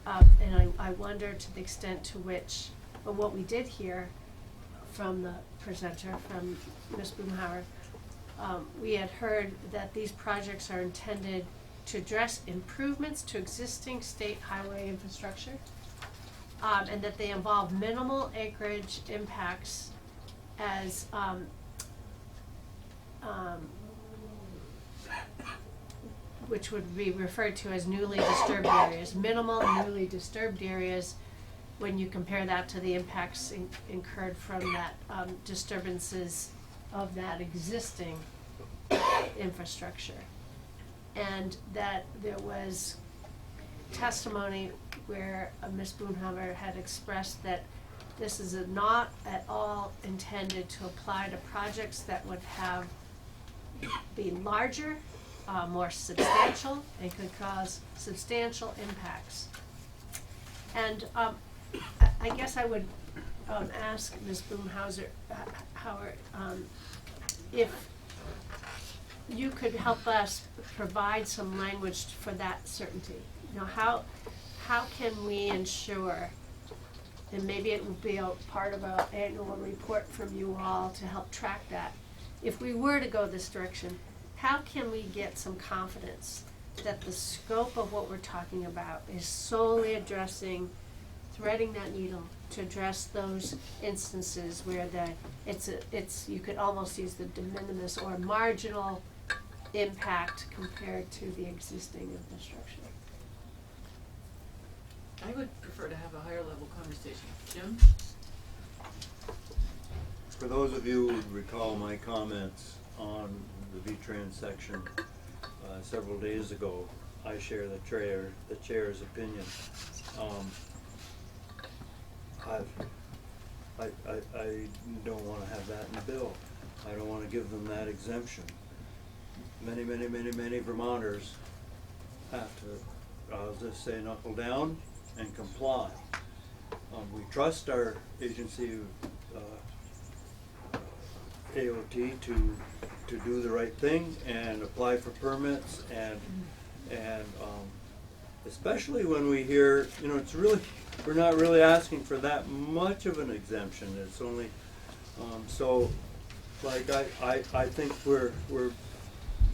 and I wonder to the extent to which, or what we did hear from the presenter, from Ms. Boomhower, we had heard that these projects are intended to address improvements to existing state highway infrastructure, and that they involve minimal acreage impacts as, which would be referred to as newly disturbed areas, minimal newly disturbed areas, when you compare that to the impacts incurred from that, disturbances of that existing infrastructure. And that there was testimony where Ms. Boomhower had expressed that this is not at all intended to apply to projects that would be larger, more substantial, and could cause substantial impacts. And I guess I would ask Ms. Boomhower if you could help us provide some language for that certainty. You know, how can we ensure, and maybe it would be a part of an annual report from you all to help track that, if we were to go this direction, how can we get some confidence that the scope of what we're talking about is solely addressing, threading that needle to address those instances where it's you could almost use the de minimis or marginal impact compared to the existing infrastructure?
I would prefer to have a higher level conversation. Jim?
For those of you who recall my comments on the V-Trans section several days ago, I share the chair's opinion. I don't want to have that in the bill. I don't want to give them that exemption. Many Vermonters have to, I'll just say, knuckle down and comply. We trust our agency, AOT, to do the right thing and apply for permits, and especially when we hear, you know, we're not really asking for that much of an exemption. It's only so, like, I think we're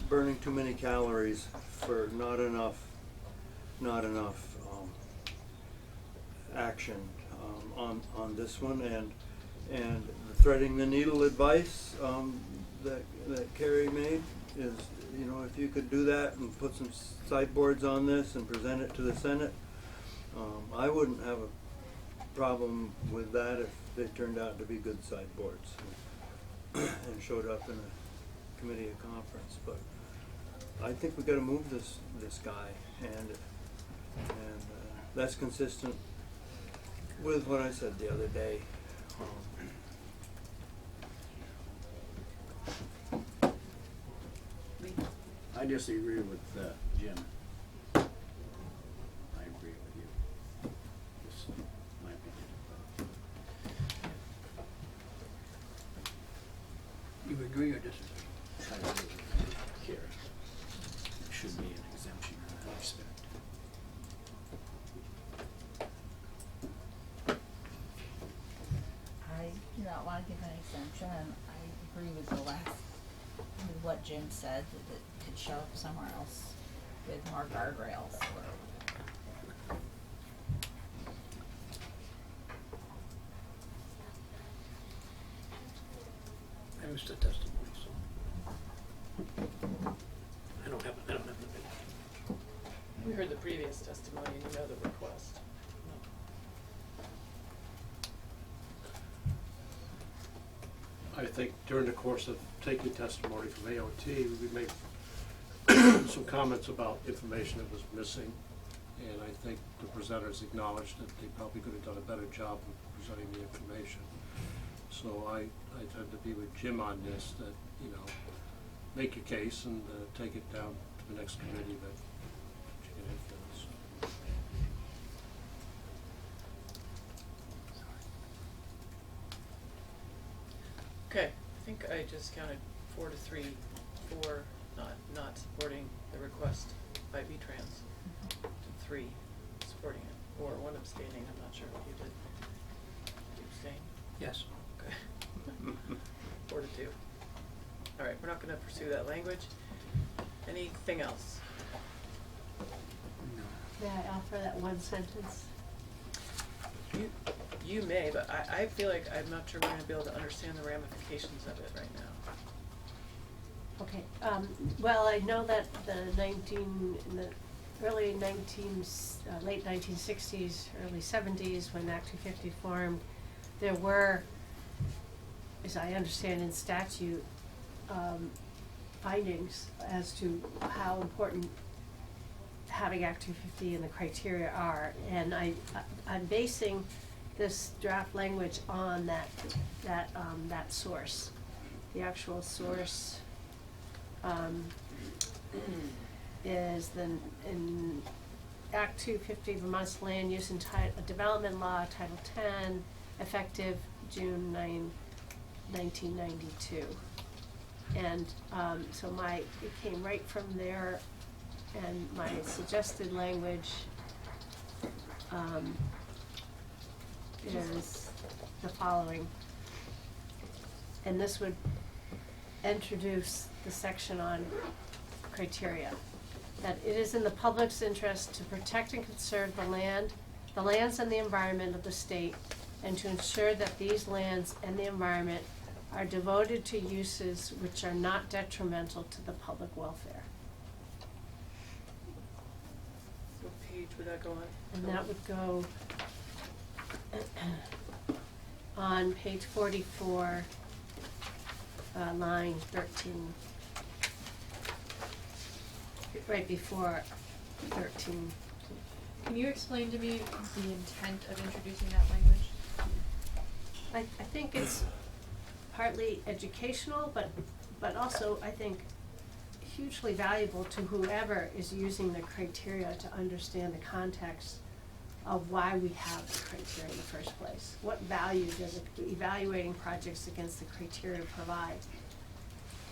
burning too many calories for not enough action on this one, and the threading the needle advice that Carrie made is, you know, if you could do that and put some sideboards on this and present it to the Senate, I wouldn't have a problem with that if they turned out to be good sideboards and showed up in a committee of conference. But I think we got to move this guy, and that's consistent with what I said the other day.
I disagree with Jim. I agree with you. This is my opinion.
You agree or disagree?
I agree with Kara. There should be an exemption in that respect.
I do not want to give an exemption, and I agree with what Jim said, that it could show up somewhere else with more guardrails.
I was the testimony, so I don't have an opinion.
We heard the previous testimony and you know the request.
I think during the course of taking testimony from AOT, we made some comments about information that was missing, and I think the presenters acknowledged that they probably could have done a better job of presenting the information. So I tend to be with Jim on this, that, you know, make your case and take it down to the next committee that you can influence.
Okay, I think I just counted 4 to 3 for not supporting the request by V-Trans, to 3 supporting it, or 1 abstaining. I'm not sure what you did. Did you abstain?
Yes.
Okay. 4 to 2. All right, we're not gonna pursue that language. Anything else?
May I offer that one sentence?
You may, but I feel like I'm not sure we're gonna be able to understand the ramifications of it right now.
Okay, well, I know that in the late 1960s, early 70s, when Act 250 formed, there were, as I understand in statute, findings as to how important having Act 250 and the criteria are, and I'm basing this draft language on that source. The actual source is in Act 250, Vermont's Land Use and Development Law, Title 10, effective June 9, 1992. And so it came right from there, and my suggested language is the following. And this would introduce the section on criteria. That it is in the public's interest to protect and conserve the lands and the environment of the state, and to ensure that these lands and the environment are devoted to uses which are not detrimental to the public welfare.
What page would that go on?
And that would go on page 44, line 13. Right before 13.
Can you explain to me the intent of introducing that language?
I think it's partly educational, but also I think hugely valuable to whoever is using the criteria to understand the context of why we have the criteria in the first place. What value does evaluating projects against the criteria provide?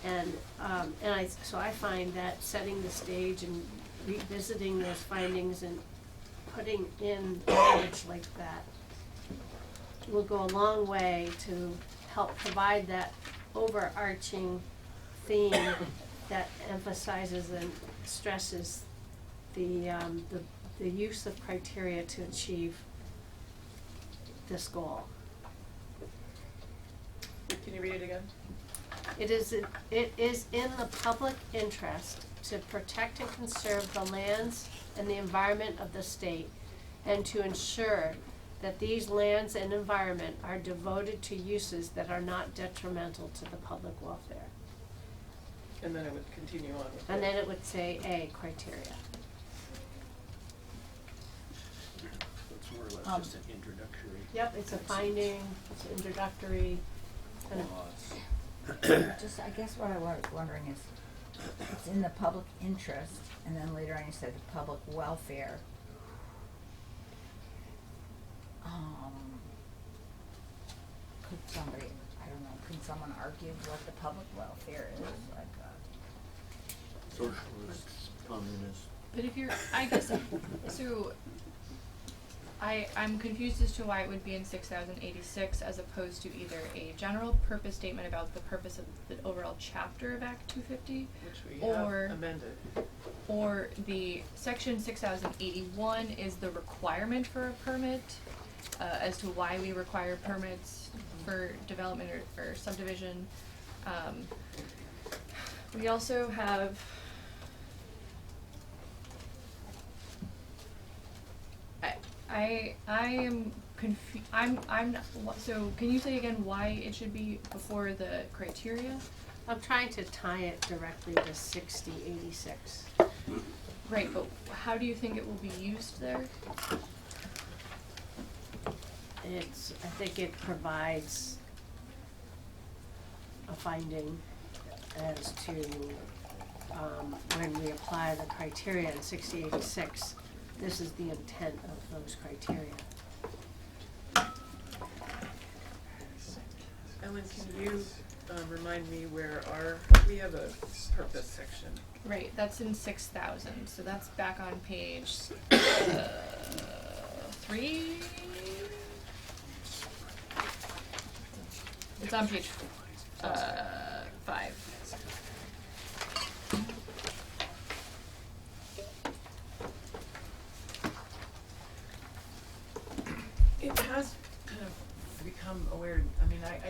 And so I find that setting the stage and revisiting those findings and putting in language like that will go a long way to help provide that overarching theme that emphasizes and stresses the use of criteria to achieve this goal.
Can you read it again?
It is in the public interest to protect and conserve the lands and the environment of the state, and to ensure that these lands and environment are devoted to uses that are not detrimental to the public welfare.
And then it would continue on with
And then it would say A, criteria.
It's more or less just an introductory.
Yep, it's a finding, it's introductory, kind of.
Just, I guess what I was wondering is, it's in the public interest, and then later on you said the public welfare. Could somebody, I don't know, could someone argue what the public welfare is, like,
Socialists, communists.
But if you're, I guess, so I'm confused as to why it would be in 6086 as opposed to either a general purpose statement about the purpose of the overall chapter of Act 250,
which we have amended.
Or the section 6081 is the requirement for a permit, as to why we require permits for development or subdivision. We also have I am confused. I'm not, so can you say again why it should be before the criteria?
I'm trying to tie it directly to 6086.
Right, but how do you think it will be used there?
I think it provides a finding as to when we apply the criteria in 6086, this is the intent of those criteria.
Ellen, can you remind me where we have a purpose section.
Right, that's in 6000, so that's back on page 3. It's on page 5.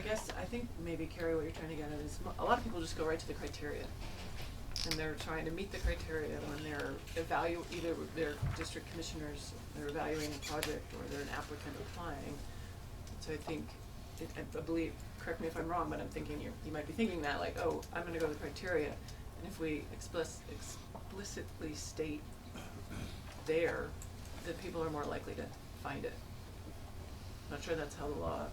I guess, I think maybe, Carrie, what you're trying to get at is, a lot of people just go right to the criteria. And they're trying to meet the criteria when they're either they're district commissioners, they're evaluating a project, or they're an applicant applying. So I think, I believe, correct me if I'm wrong, but I'm thinking you might be thinking that, like, oh, I'm gonna go to the criteria, and if we explicitly state there, that people are more likely to find it. Not sure that's how the law,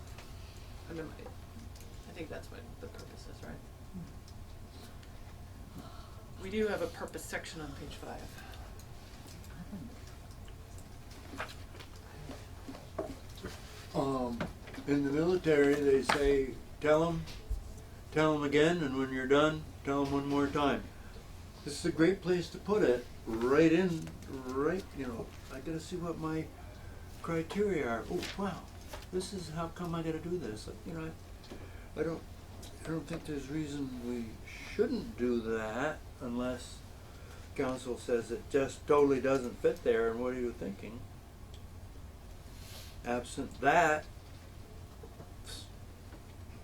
I mean, I think that's what the purpose is, right? We do have a purpose section on page 5.
In the military, they say, tell them again, and when you're done, tell them one more time. This is a great place to put it, right, you know, I gotta see what my criteria are. Oh, wow, this is how come I gotta do this. You know, I don't think there's reason we shouldn't do that unless council says it just totally doesn't fit there, and what are you thinking? Absent that,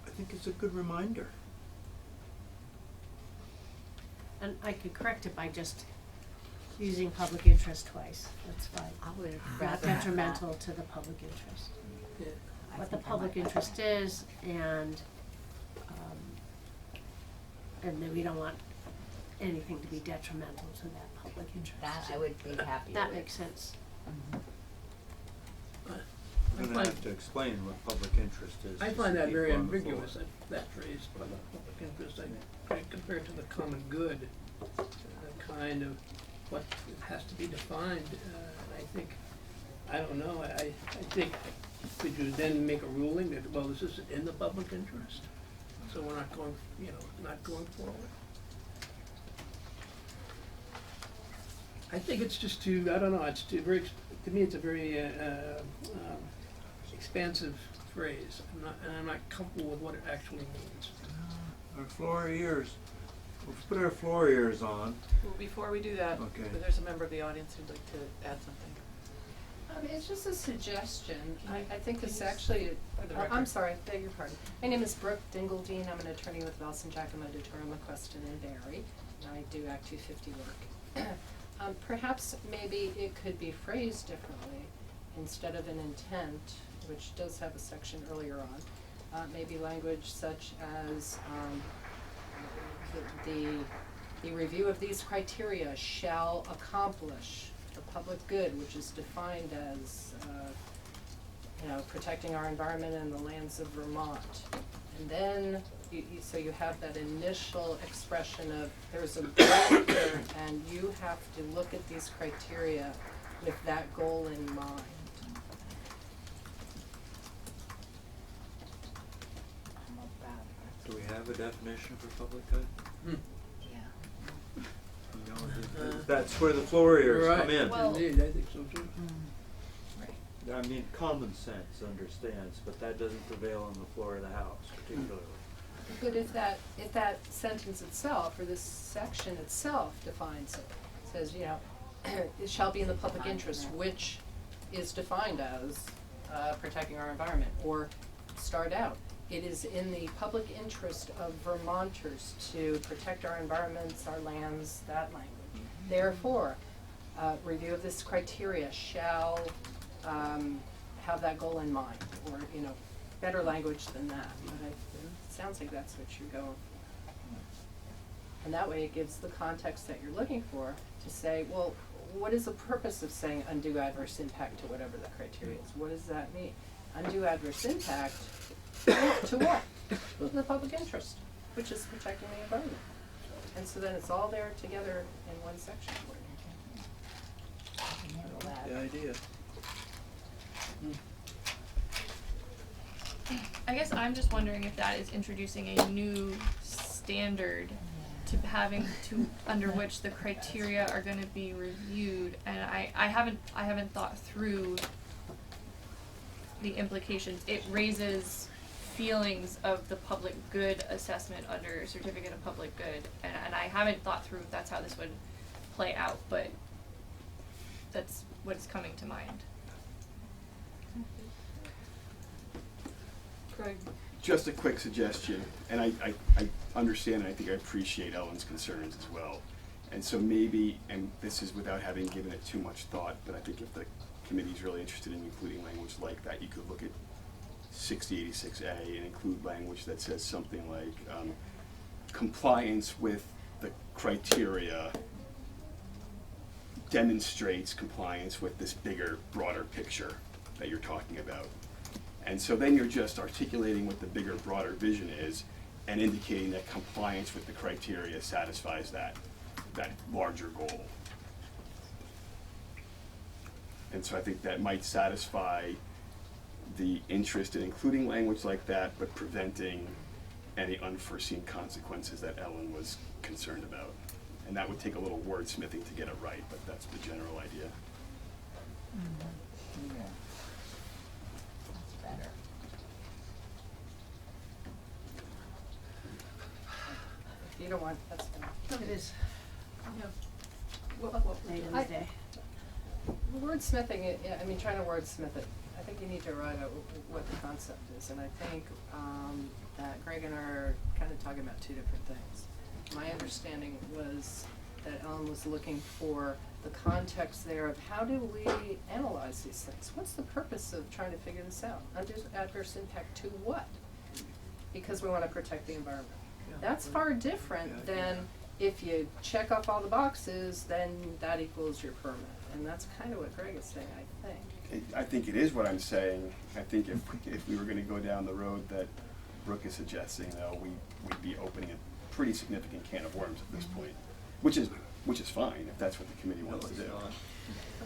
I think it's a good reminder.
And I could correct it by just using public interest twice, that's fine.
I would
Not
rather have
detrimental
that.
to the public interest.
Yeah.
I
What the
think I
public
like that.
interest is, and then we don't want anything to be detrimental to that public interest.
That I would be happy with.
That makes sense.
I'm gonna have to explain what public interest is.
I
to
find
some
that very
people on the
ambiguous,
floor.
that phrase, public interest, compared to the common good, kind of what has to be defined, I think, I don't know, I think, could you then make a ruling that, well, this isn't in the public interest? So we're not going, not going forward. I think it's just too, I don't know, it's too very, to me, it's a very expansive phrase. I'm not comfortable with what it actually means.
Our floor ears, let's put our floor ears on.
Well, before we do that,
Okay.
there's a member of the audience who'd like to add something.
It's just a suggestion. I think it's actually, I'm sorry, beg your pardon. My name is Brooke Dingledine. I'm an attorney with Wells and Giacomo, Durham, McQuestion, and Barry. And I do Act 250 work. Perhaps maybe it could be phrased differently. Instead of an intent, which does have a section earlier on, maybe language such as the review of these criteria shall accomplish the public good, which is defined as, protecting our environment and the lands of Vermont. And then, so you have that initial expression of, there's a goal here, and you have to look at these criteria with that goal in mind.
Do we have a definition for public good?
Yeah.
You know, that's where the floor ears come in.
Right, indeed, I think so too.
I mean, common sense understands, but that doesn't prevail on the floor of the House particularly.
But if that sentence itself, or this section itself defines it, says, it shall be in the public interest, which is defined as protecting our environment, or start out, it is in the public interest of Vermonters to protect our environments, our lands, that language. Therefore, review of this criteria shall have that goal in mind, or, better language than that. But it sounds like that's what you're going for. And that way it gives the context that you're looking for to say, well, what is the purpose of saying undue adverse impact to whatever the criteria is? What does that mean? Undue adverse impact to what? To the public interest, which is protecting the environment. And so then it's all there together in one section for you.
Handle that.
The idea.
I guess I'm just wondering if that is introducing a new standard to having to, under which the criteria are gonna be reviewed, and I haven't thought through the implications. It raises feelings of the public good assessment under a certificate of public good, and I haven't thought through if that's how this would play out, but that's what's coming to mind.
Craig?
Just a quick suggestion, and I understand and I think I appreciate Ellen's concerns as well. And so maybe, and this is without having given it too much thought, but I think if the committee's really interested in including language like that, you could look at 6086A and include language that says something like compliance with the criteria demonstrates compliance with this bigger, broader picture that you're talking about. And so then you're just articulating what the bigger, broader vision is and indicating that compliance with the criteria satisfies that larger goal. And so I think that might satisfy the interest in including language like that, but preventing any unforeseen consequences that Ellen was concerned about. And that would take a little wordsmithing to get it right, but that's the general idea.
Mm-hmm. Yeah. That's better.
If you don't want, that's fine.
It is
Yeah.
late in the
I-
day.
Wordsmithing it, yeah, I mean, trying to wordsmith it, I think you need to write out what the concept is, and I think, that Greg and I are kind of talking about two different things. My understanding was that Ellen was looking for the context there of how do we analyze these things? What's the purpose of trying to figure this out? Adverse impact to what? Because we wanna protect the environment. That's far different than if you check off all the boxes, then that equals your permit. And that's kind of what Greg is saying, I think.
I think it is what I'm saying. I think if we were gonna go down the road that Brooke is suggesting, though, we'd be opening a pretty significant can of worms at this point, which is fine if that's what the committee wants to do.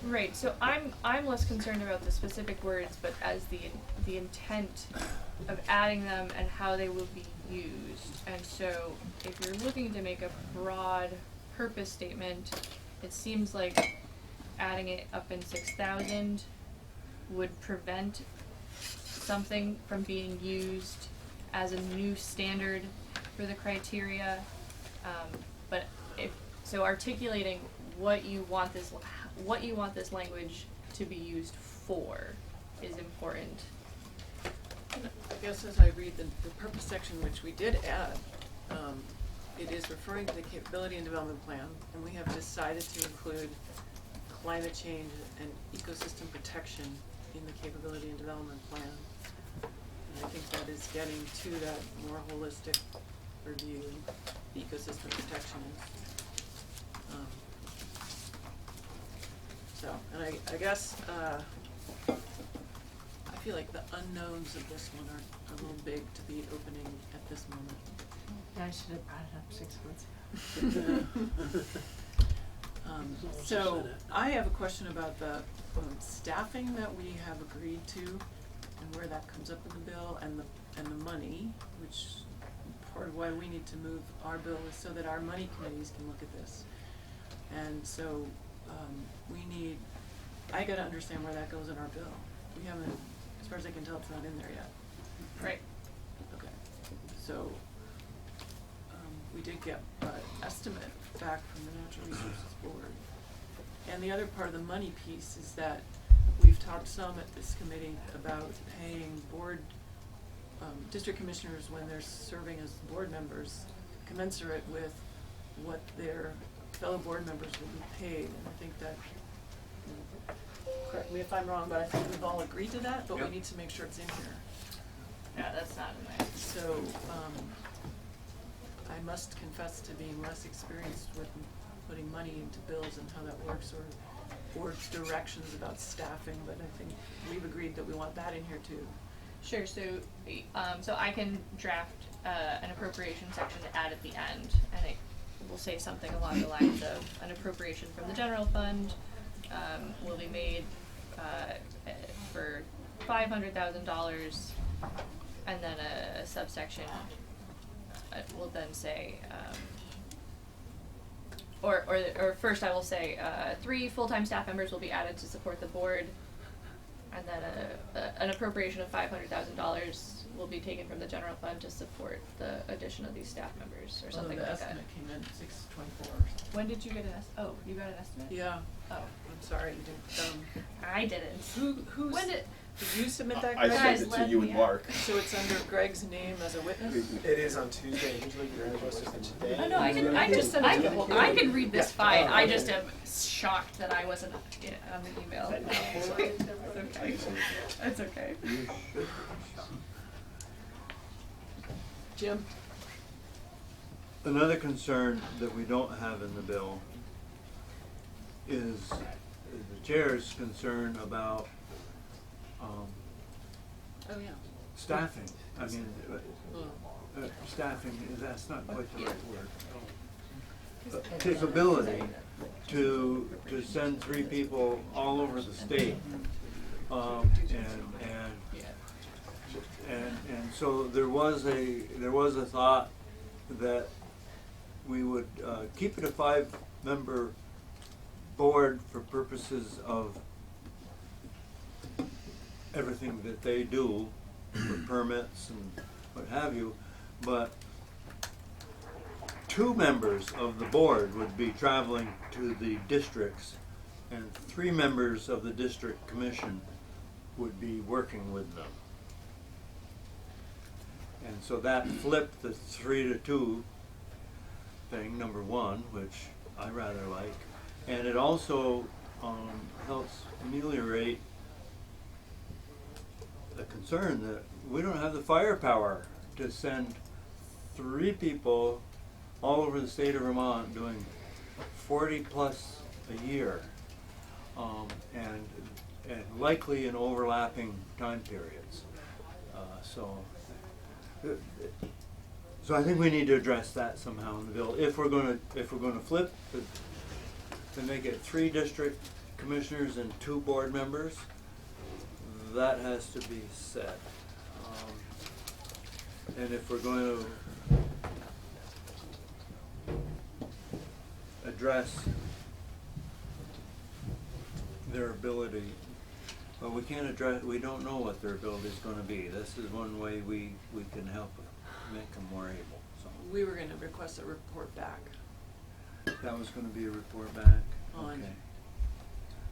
Right, so I'm less concerned about the specific words, but as the intent of adding them and how they will be used. And so if you're looking to make a broad purpose statement, it seems like adding it up in 6,000 would prevent something from being used as a new standard for the criteria. But so articulating what you want this language to be used for is important.
I guess as I read the purpose section, which we did add, it is referring to the capability and development plan, and we have decided to include climate change and ecosystem protection in the capability and development plan. And I think that is getting to that more holistic review, ecosystem protection. And I guess, I feel like the unknowns of this one are a little big to be opening at this moment.
Yeah, I should have brought it up 6 months ago.
So I have a question about the staffing that we have agreed to and where that comes up in the bill and the money, which part of why we need to move our bill is so that our money committees can look at this. And so I gotta understand where that goes in our bill. We haven't, as far as I can tell, it's not in there yet.
Right.
Okay, so we did get an estimate back from the Natural Resources Board. And the other part of the money piece is that we've talked some at this committee about paying board, district commissioners when they're serving as board members commensurate with what their fellow board members will be paid. And I think that, correct me if I'm wrong, but I think we've all agreed to that, but we need to make sure it's in here.
Yeah, that's not in there.
So, I must confess to being less experienced with putting money into bills and how that works, or directions about staffing, but I think we've agreed that we want that in here too.
Sure, so I can draft an appropriation section to add at the end, and it will say something along the lines of an appropriation from the general fund will be made for $500,000, and then a subsection will then say, or first I will say 3 full-time staff members will be added to support the board, and then an appropriation of $500,000 will be taken from the general fund to support the addition of these staff members, or something like that.
The estimate came in 624.
When did you get an estimate? Oh, you got an estimate?
Yeah.
Oh.
I'm sorry, you didn't.
I didn't.
Who's?
When did
Did you submit that,
I
Greg?
sent it to you and Mark.
So it's under Greg's name as a witness?
It is on Tuesday, usually you're supposed to send today.
Oh no, I can read this fine. I just am shocked that I wasn't on the email. It's okay. It's okay.
Jim?
Another concern that we don't have in the bill is the chair's concern about
Oh, yeah.
staffing. I mean, staffing, that's not quite the right word. Capability to send 3 people all over the state. And so there was a thought that we would keep it a 5-member board for purposes of everything that they do, for permits and what have you, but 2 members of the board would be traveling to the districts, and 3 members of the district commission would be working with them. And so that flipped the 3-2 thing, number 1, which I rather like, and it also helps ameliorate the concern that we don't have the firepower to send 3 people all over the state of Vermont doing 40 plus a year, and likely in overlapping time periods. So I think we need to address that somehow in the bill. If we're going to flip to make it 3 district commissioners and 2 board members, that has to be said. And if we're going to address their ability, well, we can't address, we don't know what their ability is going to be. This is one way we can help make them more able. So
We were gonna request a report back.
that was going to be a report back?
On.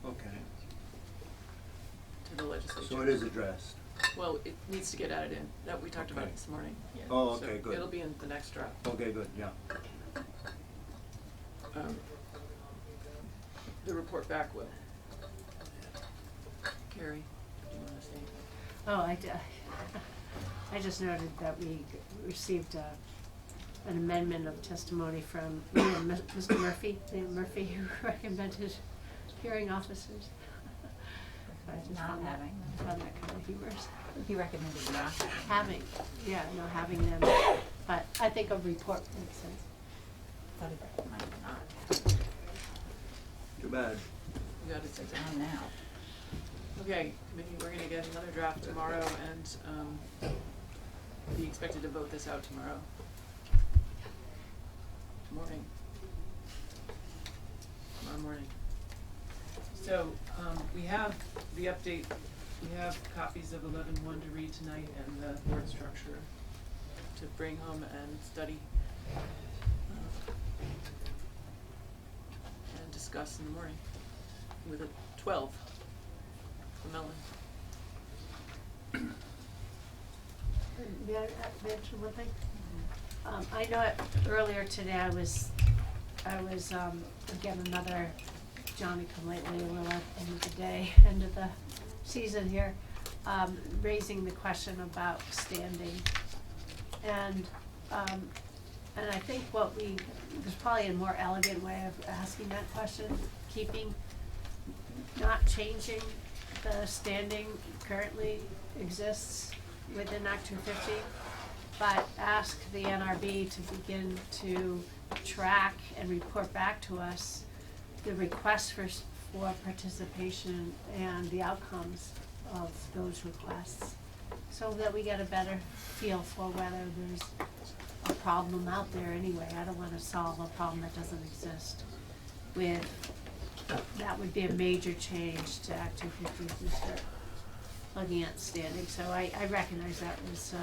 Okay.
To the legislature.
So it is addressed?
Well, it needs to get added in, that we talked about it this morning.
Yeah. Oh, okay, good.
So it'll be in the next draft.
Okay, good, yeah.
The report back will. Gerry, do you wanna say?
Oh, I just noted that we received an amendment of testimony from Mr. Murphy, who recommended hearing officers. I just
Not
found
having them.
found that kind of humorous.
He recommended not
Having, yeah, no, having them, but I think a report makes sense.
Thought he recommended not.
Too bad.
You got it, Susan.
Not now.
Okay, committee, we're gonna get another draft tomorrow and, be expected to vote this out tomorrow. Tomorrow morning. So, we have the update, we have copies of 11-1 to read tonight and the board structure to bring home and study. And discuss in the morning with a 12 for Mellon.
May I mention one thing? I know earlier today I was again another Johnny-come-lately, a little end of the day, end of the season here, raising the question about standing. And I think there's probably a more elegant way of asking that question, not changing the standing currently exists within Act 250, but ask the NRB to begin to track and report back to us the requests for participation and the outcomes of those requests, so that we get a better feel for whether there's a problem out there anyway. I don't wanna solve a problem that doesn't exist that would be a major change to Act 250 if we start looking at standing. So I recognize that was,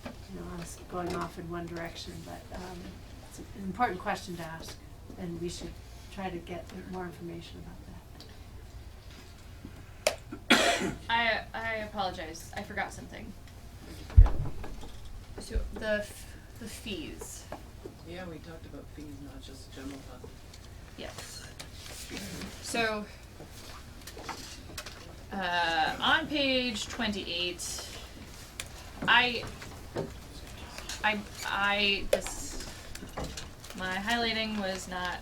I was going off in one direction, but it's an important question to ask, and we should try to get more information about that.
I apologize. I forgot something. So the fees.
Yeah, we talked about fees, not just general fund.
Yes. So on page 28, my highlighting was not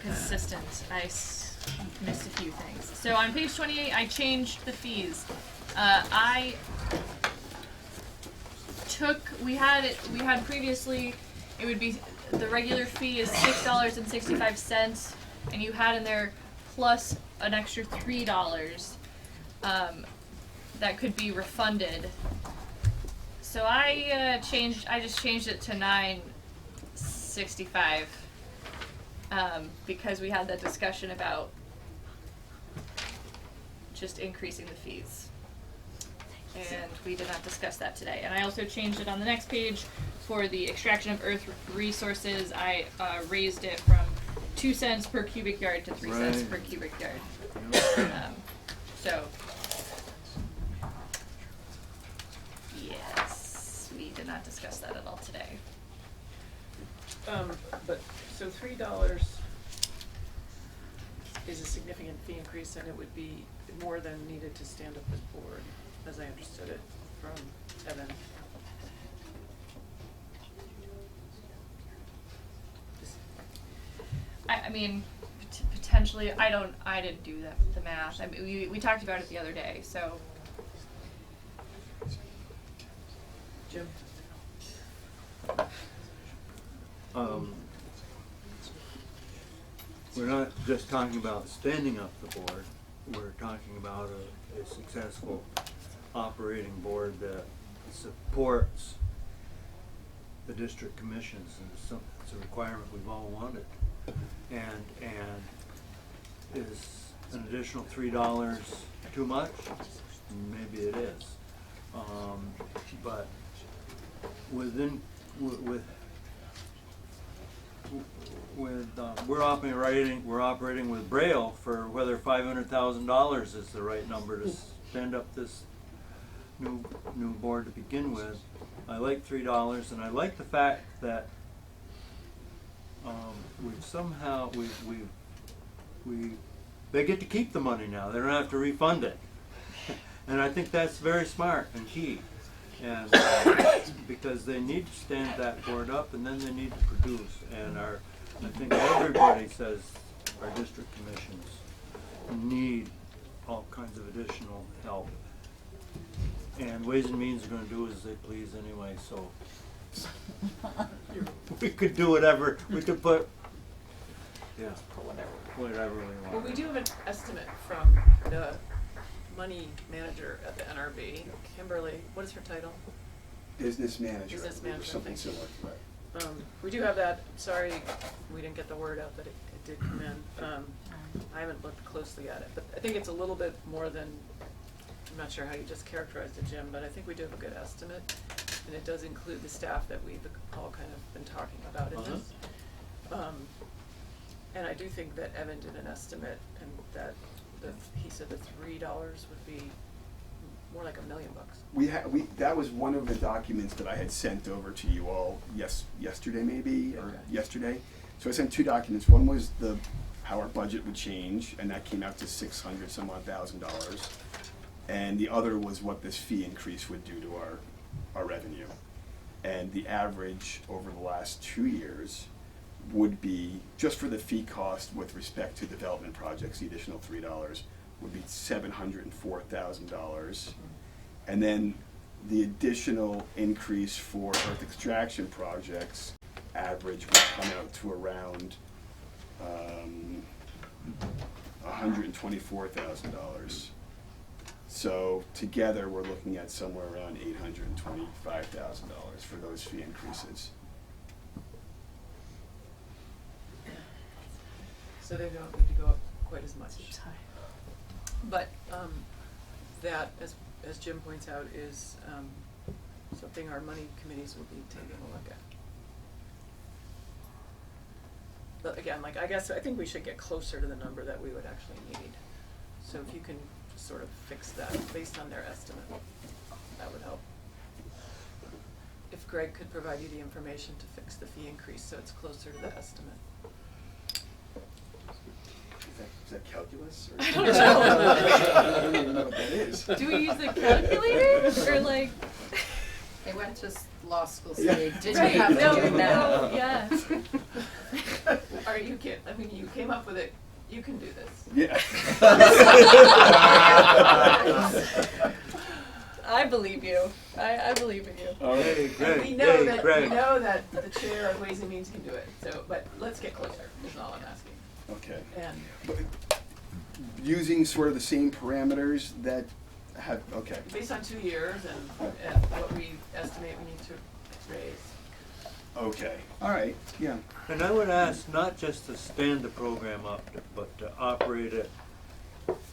consistent. I missed a few things. So on page 28, I changed the fees. We had previously, it would be, the regular fee is $6.65, and you had in there plus an extra $3 that could be refunded. So I just changed it to $9.65 because we had that discussion about just increasing the fees. And we did not discuss that today. And I also changed it on the next page for the extraction of earth resources. I raised it from 2 cents per cubic yard to 3 cents per cubic yard. So, yes, we did not discuss that at all today.
But, so $3 is a significant fee increase, and it would be more than needed to stand up this board, as I understood it from Evan.
I mean, potentially, I didn't do the math. I mean, we talked about it the other day, so.
Jim?
We're not just talking about standing up the board, we're talking about a successful operating board that supports the district commissions, and it's a requirement we've all wanted. And is an additional $3 too much? Maybe it is. But we're operating with Braille for whether $500,000 is the right number to stand up this new board to begin with. I like $3, and I like the fact that they get to keep the money now. They don't have to refund it, and I think that's very smart and key. And because they need to stand that board up, and then they need to produce. And I think everybody says our district commissions need all kinds of additional help. And Ways and Means are going to do as they please anyway. So we could do whatever. We could put whatever we want.
Well, we do have an estimate from the money manager at the NRB, Kimberly. What is her title?
Business manager.
Business
Or
manager.
something
Thank you.
similar to that.
We do have that. Sorry, we didn't get the word out that it did come in. I haven't looked closely at it, but I think it's a little bit more than, I'm not sure how you just characterized it, Jim, but I think we do have a good estimate. And it does include the staff that we've all kind of been talking about in this. And I do think that Evan did an estimate, and that he said the $3 would be more like $1 million.
That was one of the documents that I had sent over to you all yesterday maybe, or yesterday. So I sent 2 documents. One was how our budget would change, and that came out to $600,000. And the other was what this fee increase would do to our revenue. And the average over the last 2 years would be, just for the fee cost with respect to development projects, the additional $3 would be $704,000. And then the additional increase for earth extraction projects average would come out to around $124,000. So together we're looking at somewhere around $825,000 for those fee increases.
So they don't need to go up quite as much. But that, as Jim points out, is something our money committees will be taking a look at. But again, I think we should get closer to the number that we would actually need. So if you can to sort of fix that based on their estimate. That would help. If Greg could provide you the information to fix the fee increase so it's closer to the estimate.
Is that calculus? Or
I don't know.
I don't even know what that is.
Do we use the calculator or like?
They went to law school, so
Yeah.
they didn't
Right,
have to
no,
do math.
no, yeah.
Are you kidding? I mean, you came up with it. You can do this.
Yeah.
I believe you. I believe in you.
All right.
Hey,
And
Greg,
we know
hey,
that
Greg.
we know that the chair of Ways and Means can do it. So, but let's get closer. Is all I'm asking.
Okay.
And
But using sort of the same parameters that have, okay.
based on 2 years and what we estimate we need to raise.
Okay, all right, yeah.
And I would ask not just to stand the program up, but to operate it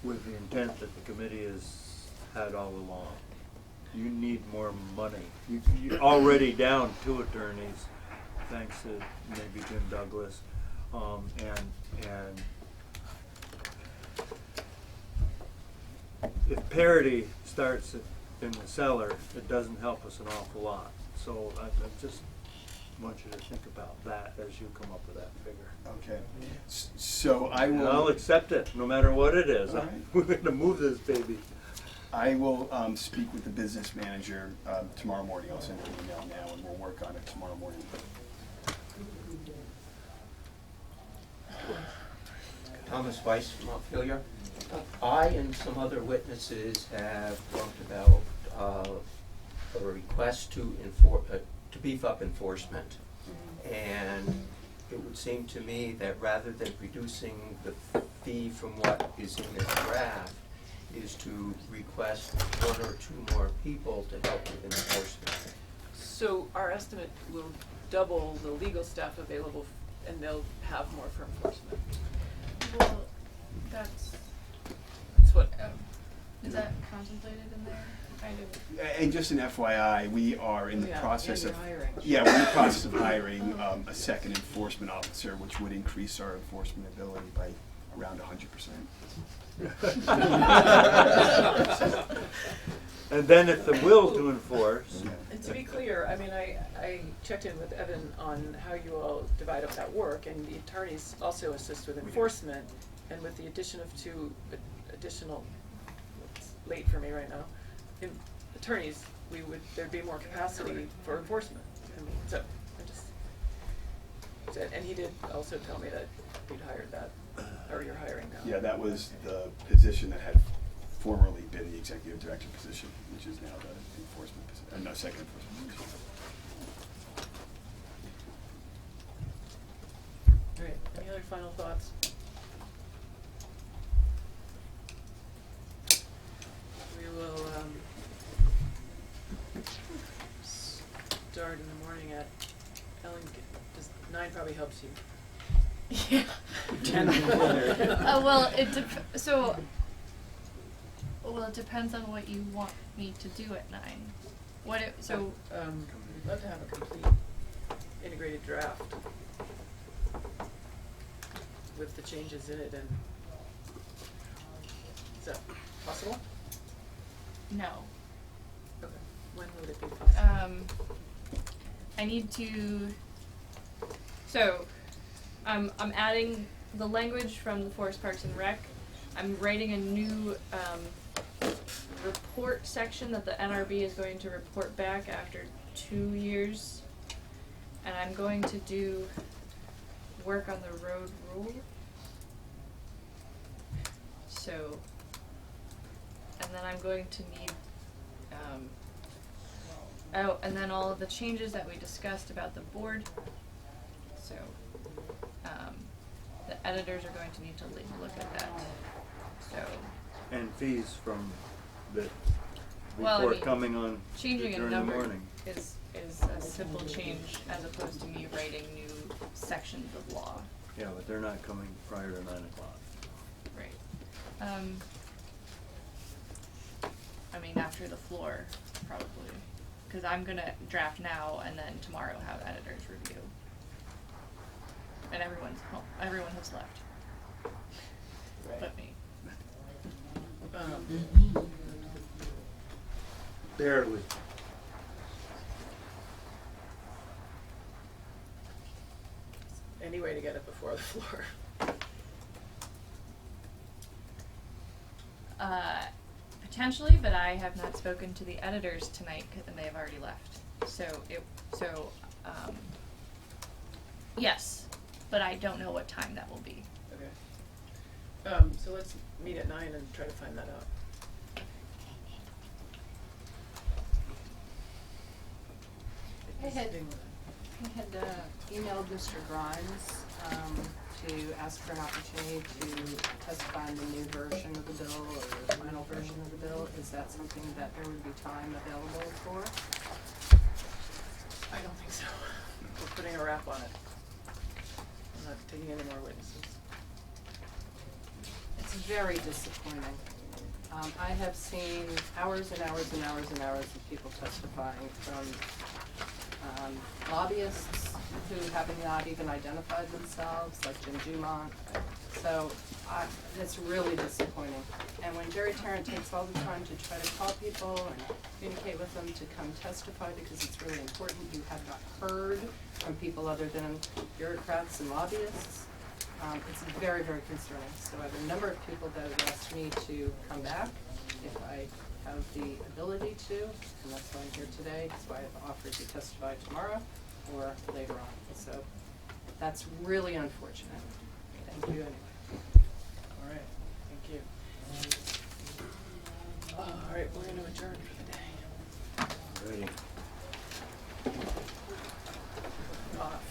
with the intent that the committee has had all along. You need more money. You're already down 2 attorneys, thanks to maybe Jim Douglas, and if parity starts in the cellar, it doesn't help us an awful lot. So I just want you to think about that as you come up with that figure.
Okay, so I
And
will.
I'll accept it, no matter what it is.
All right.
We're gonna move this baby.
I will speak with the business manager tomorrow morning. I'll send an email now and we'll work on it tomorrow morning.
Thomas Weiss from Montpelier. I and some other witnesses have talked about a request to beef up enforcement. And it would seem to me that rather than reducing the fee from what is in this draft, is to request 1 or 2 more people to help with enforcement.
So our estimate will double the legal staff available, and they'll have more for enforcement.
Well, that's
what.
Is that contemplated in there? I do.
And just an FYI, we are in the
Yeah,
process
and
of
you're hiring.
yeah, we're in the process of hiring a second enforcement officer, which would increase our enforcement ability by around 100%.
And then if the will to enforce.
And to be clear, I mean, I checked in with Evan on how you all divide up that work, and the attorneys also assist with enforcement, and with the addition of 2 additional, it's late for me right now, attorneys, there'd be more capacity for enforcement. I mean, so, and he did also tell me that he'd hired that, or you're hiring now.
Yeah, that was the position that had formerly been the executive director position, which is now the enforcement position, no, second enforcement position.
All right, any other final thoughts? We will start in the morning at, Ellen, 9 probably helps you.
Yeah.
10.
Well, it depends on what you want me to do at 9.
Love to have a complete integrated draft with the changes in it, and is that possible?
No.
Okay. When would it be possible?
I need to. So, I'm adding the language from the Forest Parks and Rec. I'm writing a new report section that the NRB is going to report back after 2 years, and I'm going to do work on the road rule. So, and then I'm going to need and then all of the changes that we discussed about the board. So, the editors are going to need to look at that. So.
And fees from the
Well, I
report
mean,
coming on
changing a
during the
number
morning.
is a simple change as opposed to me writing new sections of law.
Yeah, but they're not coming prior to 9 o'clock.
Right. I mean, after the floor, probably. Because I'm going to draft now and then tomorrow have editors review. And everyone's home. Everyone has left.
Right.
But me.
Barely.
Any way to get it before the floor?
Potentially, but I have not spoken to the editors tonight, and they have already left. Yes, but I don't know what time that will be.
Okay. So let's meet at 9 and try to find that out.
I had emailed Mr. Grimes to ask for an opportunity to testify on the new version of the bill or the final version of the bill. Is that something that there would be time available for?
I don't think so. We're putting a wrap on it. I'm not taking any more witnesses.
It's very disappointing. I have seen hours and hours and hours and hours of people testifying from lobbyists who have not even identified themselves, like Jim Dumont. So it's really disappointing. And when Gerry Tarrant takes all the time to try to call people and communicate with them to come testify because it's really important, you have not heard from people other than bureaucrats and lobbyists. It's very, very concerning. So I have a number of people that have asked me to come back if I have the ability to, and that's why I'm here today. That's why I've offered to testify tomorrow or later on. So that's really unfortunate. Thank you anyway.
All right, thank you.